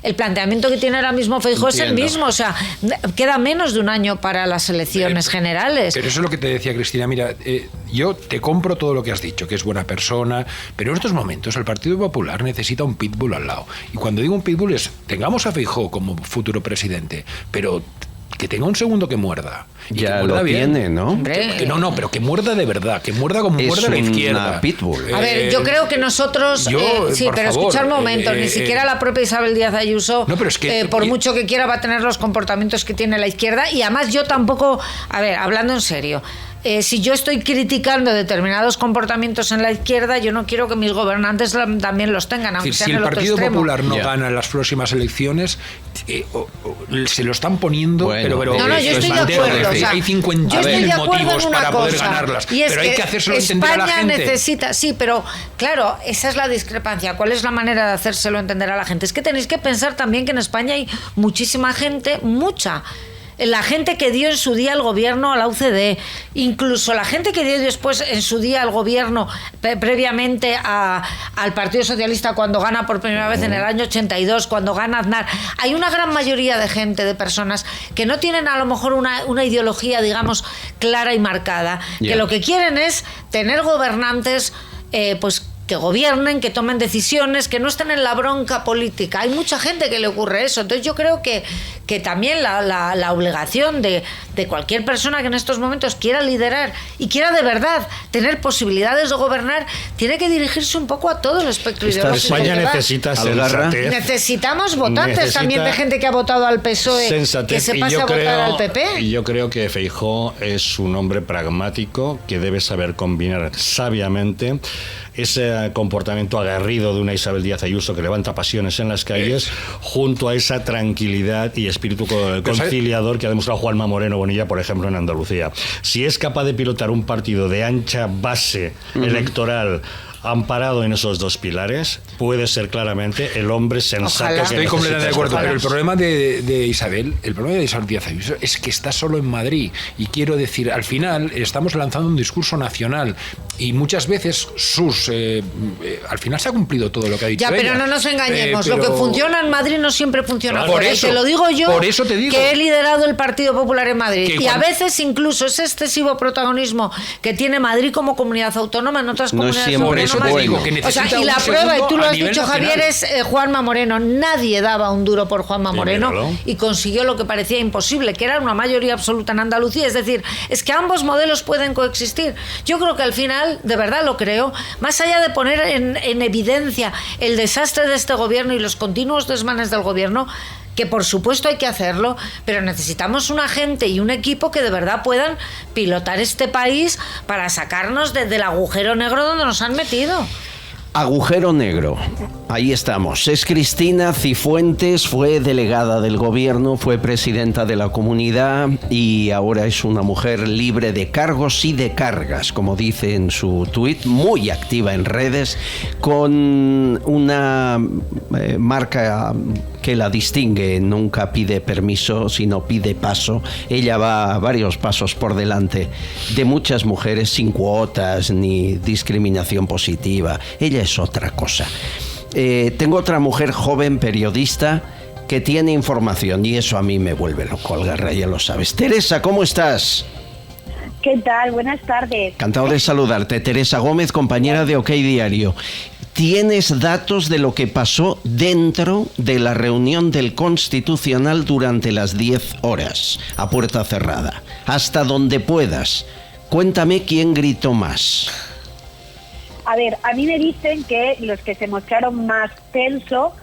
el planteamiento que tiene ahora mismo Feijóo es el mismo, o sea, queda menos de un año para las elecciones generales. Pero eso es lo que te decía Cristina, mira, yo te compro todo lo que has dicho, que es buena persona, pero en estos momentos el Partido Popular necesita un pitbull al lado. Y cuando digo un pitbull es, tengamos a Feijóo como futuro presidente, pero que tenga un segundo que muerda. Y ya que muerda lo bien. tiene, ¿no? No, pero que muerda de verdad, que muerda como muerda la izquierda. Una pitbull. A ver, yo creo que nosotros... sí, pero escuchar un momento, ni siquiera la propia Isabel Díaz Ayuso, no, pero es que, por mucho que quiera, va a tener los comportamientos que tiene la izquierda, y además yo tampoco... A ver, hablando en serio... si yo estoy criticando determinados comportamientos en la izquierda, yo no quiero que mis gobernantes también los tengan, aunque sean si el Partido otro Popular no gana en las próximas elecciones, se lo están poniendo, pero yo estoy de acuerdo. O sea, hay 50.000 motivos para poder ganarlas, pero hay que hacérselo entender a la gente. España necesita, sí, pero claro, esa es la discrepancia. ¿Cuál es la manera de hacérselo entender a la gente? Es que tenéis que pensar también que en España hay muchísima gente, la gente que dio en su día el gobierno a la UCD, incluso la gente que dio después en su día el gobierno previamente al Partido Socialista cuando gana por primera vez en el año 82, cuando gana Aznar. Hay una gran mayoría de gente, de personas que no tienen a lo mejor una ideología, digamos, clara y marcada, que lo que quieren es tener gobernantes pues que gobiernen, que tomen decisiones, que no estén en la bronca política. Hay mucha gente que le ocurre eso. Entonces yo creo que también la obligación de cualquier persona que en estos momentos quiera liderar y quiera de verdad tener posibilidades de gobernar, tiene que dirigirse un poco a todo el espectro ideológico. España necesita sensatez. Necesitamos votantes también de gente que ha votado al PSOE, que se pase a votar al PP. Y yo creo que Feijóo es un hombre pragmático que debe saber combinar sabiamente ese comportamiento aguerrido de una Isabel Díaz Ayuso que levanta pasiones en las calles, junto a esa tranquilidad y espíritu conciliador que ha demostrado Juanma Moreno Bonilla, por ejemplo, en Andalucía. Si es capaz de pilotar un partido de ancha base electoral amparado en esos dos pilares, puede ser claramente el hombre sensato. Ojalá. Estoy completamente de acuerdo, pero el problema de Isabel Díaz Ayuso es que está solo en Madrid, y quiero decir, al final estamos lanzando un discurso nacional y muchas veces al final se ha cumplido todo lo que ha dicho ella. Pero no nos engañemos, lo que funciona en Madrid no siempre funciona. Por eso, te lo digo yo, por eso te digo, que he liderado el Partido Popular en Madrid, y a veces incluso ese excesivo protagonismo que tiene Madrid como comunidad autónoma en otras comunidades autónomas. O sea, y la prueba, y tú lo has dicho, Javier, es Juanma Moreno. Nadie daba un duro por Juanma Moreno y consiguió lo que parecía imposible, que era una mayoría absoluta en Andalucía. Es decir, es que ambos modelos pueden coexistir. Yo creo que al final, de verdad lo creo, más allá de poner en evidencia el desastre de este gobierno y los continuos desmanes del gobierno, que por supuesto hay que hacerlo, pero necesitamos una gente y un equipo que de verdad puedan pilotar este país para sacarnos del agujero negro donde nos han metido. Agujero negro, ahí estamos. Es Cristina Cifuentes, fue delegada del gobierno, fue presidenta de la comunidad y ahora es una mujer libre de cargos y de cargas, como dice en su tuit, muy activa en redes, con una marca que la distingue, nunca pide permiso, sino pide paso. Ella va varios pasos por delante de muchas mujeres sin cuotas ni discriminación positiva. Ella es otra cosa. Tengo otra mujer joven, periodista, que tiene información y eso a mí me vuelve loco, Algarra, ya lo sabes. Teresa, ¿cómo estás? ¿Qué tal? Buenas tardes. Encantado de saludarte. Teresa Gómez, compañera de OK Diario. ¿Tienes datos de lo que pasó dentro de la reunión del Constitucional durante las 10 horas, a puerta cerrada? Hasta donde puedas. Cuéntame quién gritó más. A ver, a mí me dicen que los que se mostraron más tenso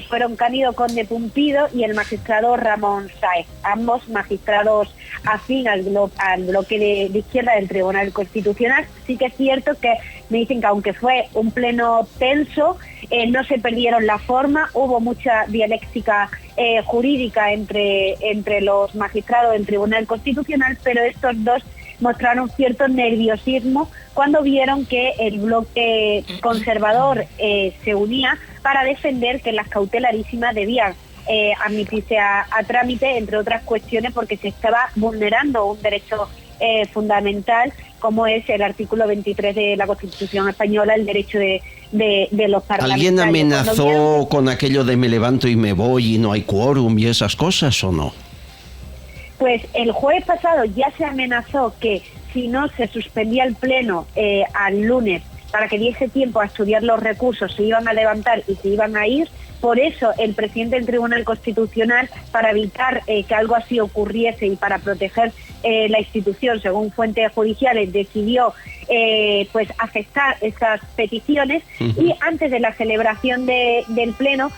fueron Cándido Conde Pumpido y el magistrado Ramón Sáez, ambos magistrados afín al bloque de izquierda del Tribunal Constitucional. Sí que es cierto que me dicen que aunque fue un pleno tenso, no se perdieron la forma, hubo mucha dialéctica jurídica entre los magistrados del Tribunal Constitucional, pero estos dos mostraron cierto nerviosismo cuando vieron que el bloque conservador se unía para defender que las cautelarísimas debían admitirse a trámite, entre otras cuestiones porque se estaba vulnerando un derecho fundamental como es el artículo 23 de la Constitución española, el derecho de los parlamentarios. ¿Alguien amenazó con aquello de me levanto y me voy y no hay quórum y esas cosas o no? Pues el jueves pasado ya se amenazó que si no se suspendía el pleno al lunes para que diese tiempo a estudiar los recursos, se iban a levantar y se iban a ir. Por eso el presidente del Tribunal Constitucional, para evitar que algo así ocurriese y para proteger la institución, según fuentes judiciales, decidió pues aceptar esas peticiones. Y antes de la celebración del pleno,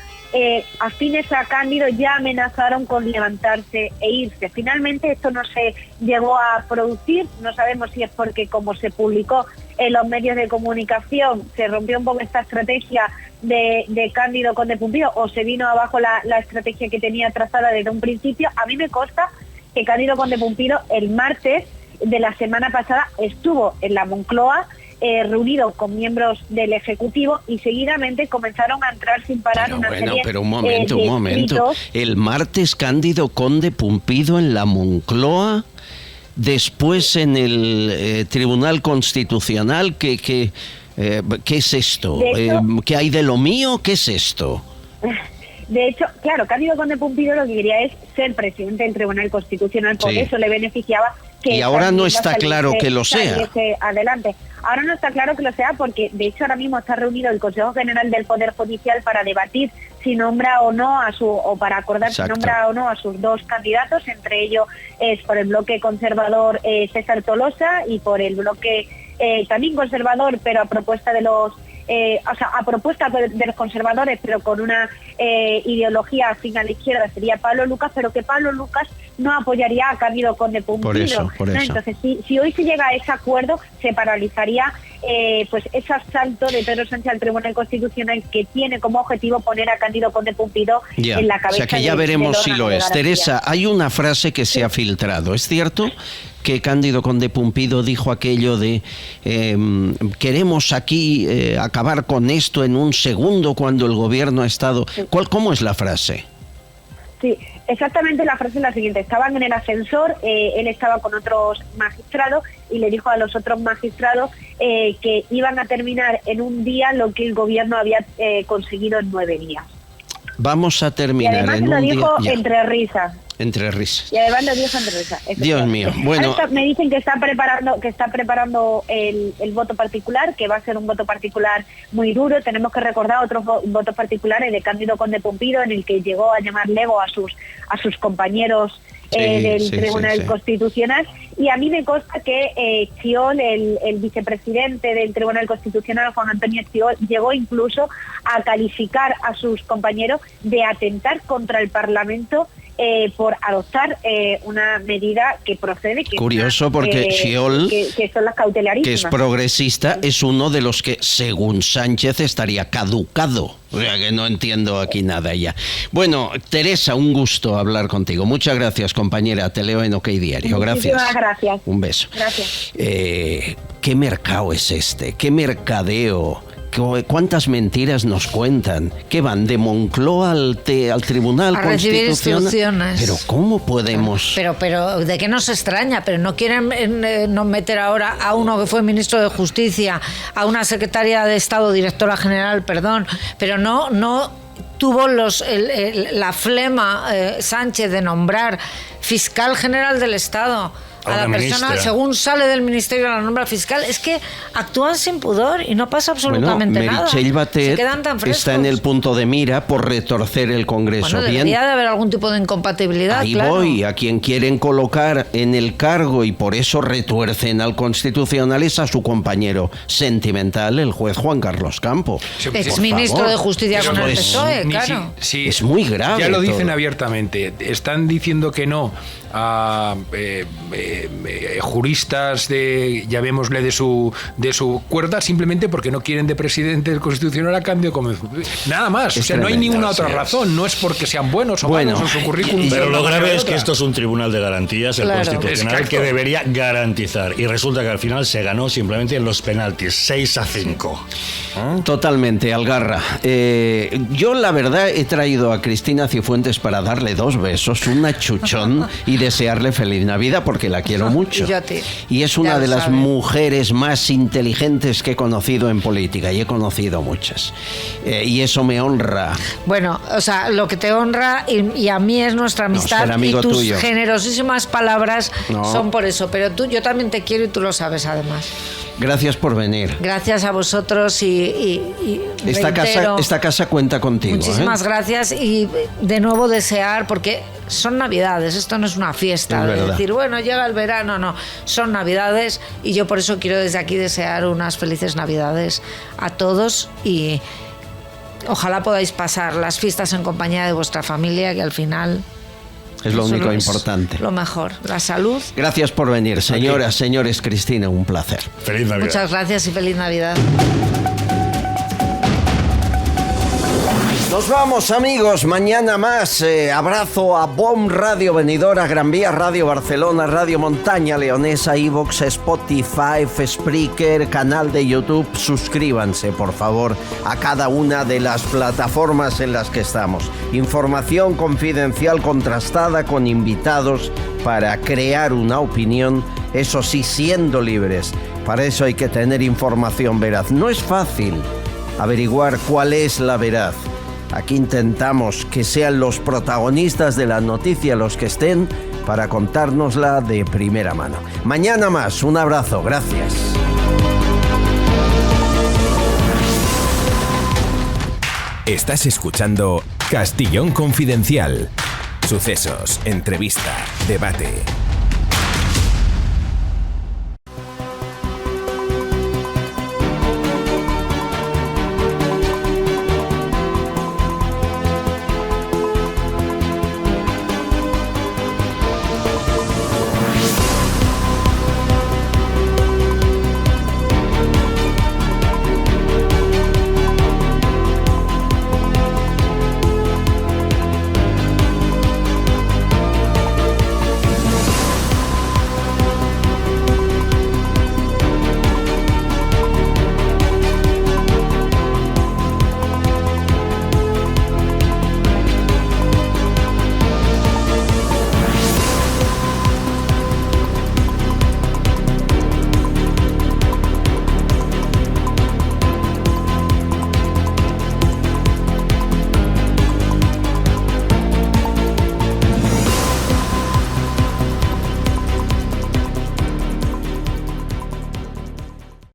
afines a Cándido ya amenazaron con levantarse e irse. Finalmente esto no se llegó a producir, no sabemos si es porque como se publicó en los medios de comunicación se rompió un poco esta estrategia de Cándido Conde Pumpido o se vino abajo la estrategia que tenía trazada desde un principio. A mí me consta que Cándido Conde Pumpido el martes de la semana pasada estuvo en la Moncloa reunido con miembros del Ejecutivo y seguidamente comenzaron a entrar sin parar una serie pero un momento. El martes Cándido Conde Pumpido en la Moncloa, después en el Tribunal Constitucional, ¿qué es esto? ¿Qué hay de lo mío? ¿Qué es esto? De hecho, claro, Cándido Conde Pumpido lo que quería es ser presidente del Tribunal Constitucional, por eso le beneficiaba que... Y ahora no está claro que lo sea. Adelante. Ahora no está claro que lo sea porque, de hecho, ahora mismo está reunido el Consejo General del Poder Judicial para debatir si nombra o no para acordar si nombra o no a sus dos candidatos, entre ellos es por el bloque conservador César Tolosa y por el bloque también conservador, pero a propuesta de los... a propuesta de los conservadores, pero con una ideología afín a la izquierda, sería Pablo Lucas, pero que Pablo Lucas no apoyaría a Cándido Conde Pumpido. Por eso. Entonces, si hoy se llega a ese acuerdo, se paralizaría pues ese asalto de Pedro Sánchez al Tribunal Constitucional que tiene como objetivo poner a Cándido Conde Pumpido en la cabeza. O sea que ya veremos si lo es. Teresa, hay una frase que se ha filtrado, ¿es cierto? Que Cándido Conde Pumpido dijo aquello de queremos aquí acabar con esto en un segundo cuando el gobierno ha estado... ¿Cómo es la frase? Sí, exactamente la frase es la siguiente. Estaban en el ascensor, él estaba con otros magistrados y le dijo a los otros magistrados que iban a terminar en un día lo que el gobierno había conseguido en 9 días. Vamos a terminar en un día... Y además lo dijo entre risas. Entre risas. Y además lo dijo entre risas. Dios mío. Bueno, me dicen que está preparando el voto particular, que va a ser un voto particular muy duro. Tenemos que recordar otros votos particulares de Cándido Conde Pumpido, en el que llegó a llamar lego a sus compañeros del Tribunal Constitucional, y a mí me consta que Schiol, el vicepresidente del Tribunal Constitucional, Juan Antonio Schiol, llegó incluso a calificar a sus compañeros de atentar contra el Parlamento por adoptar una medida que procede. Que curioso, porque Schiol, que son las cautelarísimas, que es progresista, es uno de los que, según Sánchez, estaría caducado. O sea que no entiendo aquí nada ya. Bueno, Teresa, un gusto hablar contigo. Muchas gracias, compañera. Te leo en OK Diario. Gracias. Muchísimas gracias. Un beso. Gracias. ¿Qué mercado es este? ¿Qué mercadeo? ¿Cuántas mentiras nos cuentan? ¿Que van de Moncloa al Tribunal a recibir instrucciones? Pero ¿cómo podemos...? Pero ¿de qué nos extraña? Pero no quieren no meter ahora a uno que fue ministro de Justicia, a una secretaria de Estado, directora general, perdón, pero no tuvo la flema Sánchez de nombrar fiscal general del Estado a la persona, según sale del ministerio, la nombra fiscal. Es que actúan sin pudor y no pasa absolutamente nada. Meritxell Batet está en el punto de mira por retorcer el Congreso. Bueno, debería de haber algún tipo de incompatibilidad. Ahí voy, a quien quieren colocar en el cargo y por eso retuercen al Constitucional es a su compañero sentimental, el juez Juan Carlos Campo. Exministro de Justicia con el PSOE, claro. Es muy grave. Ya lo dicen abiertamente. Están diciendo que no a juristas llamémosle de su cuerda, simplemente porque no quieren de presidente del Constitucional a cambio como nada más. O sea, no hay ninguna otra razón. No es porque sean buenos o malos en su currículum. Pero lo grave es que esto es un tribunal de garantías, el Constitucional, que debería garantizar, y resulta que al final se ganó simplemente en los penaltis, 6-5. Totalmente, Algarra. Yo la verdad he traído a Cristina Cifuentes para darle 2 besos, un achuchón y desearle feliz Navidad porque la quiero mucho. Y es una de las mujeres más inteligentes que he conocido en política, y he conocido muchas. Y eso me honra. Bueno, o sea, lo que te honra y a mí es nuestra amistad, y tus generosísimas palabras son por eso. Pero yo también te quiero y tú lo sabes además. Gracias por venir. Gracias a vosotros y esta casa cuenta contigo. Muchísimas gracias, y de nuevo desear, porque son Navidades, esto no es una fiesta de decir, bueno, llega el verano, no, son Navidades, y yo por eso quiero desde aquí desear unas felices Navidades a todos, y ojalá podáis pasar las fiestas en compañía de vuestra familia, que al final... Es lo único importante. Lo mejor, la salud. Gracias por venir, señoras, señores. Cristina, un placer. Feliz Navidad. Muchas gracias y feliz Navidad. Nos vamos, amigos, mañana más. Abrazo a BOM Radio Benidorm, Gran Vía Radio Barcelona, Radio Montaña Leonesa, iVoox, Spotify, Spreaker, canal de YouTube. Suscríbanse, por favor, a cada una de las plataformas en las que estamos. Información confidencial contrastada con invitados para crear una opinión, eso sí, siendo libres. Para eso hay que tener información veraz. No es fácil averiguar cuál es la verdad. Aquí intentamos que sean los protagonistas de la noticia los que estén para contárnosla de primera mano. Mañana más, un abrazo, gracias. Estás escuchando Castillón Confidencial. Sucesos, entrevista, debate.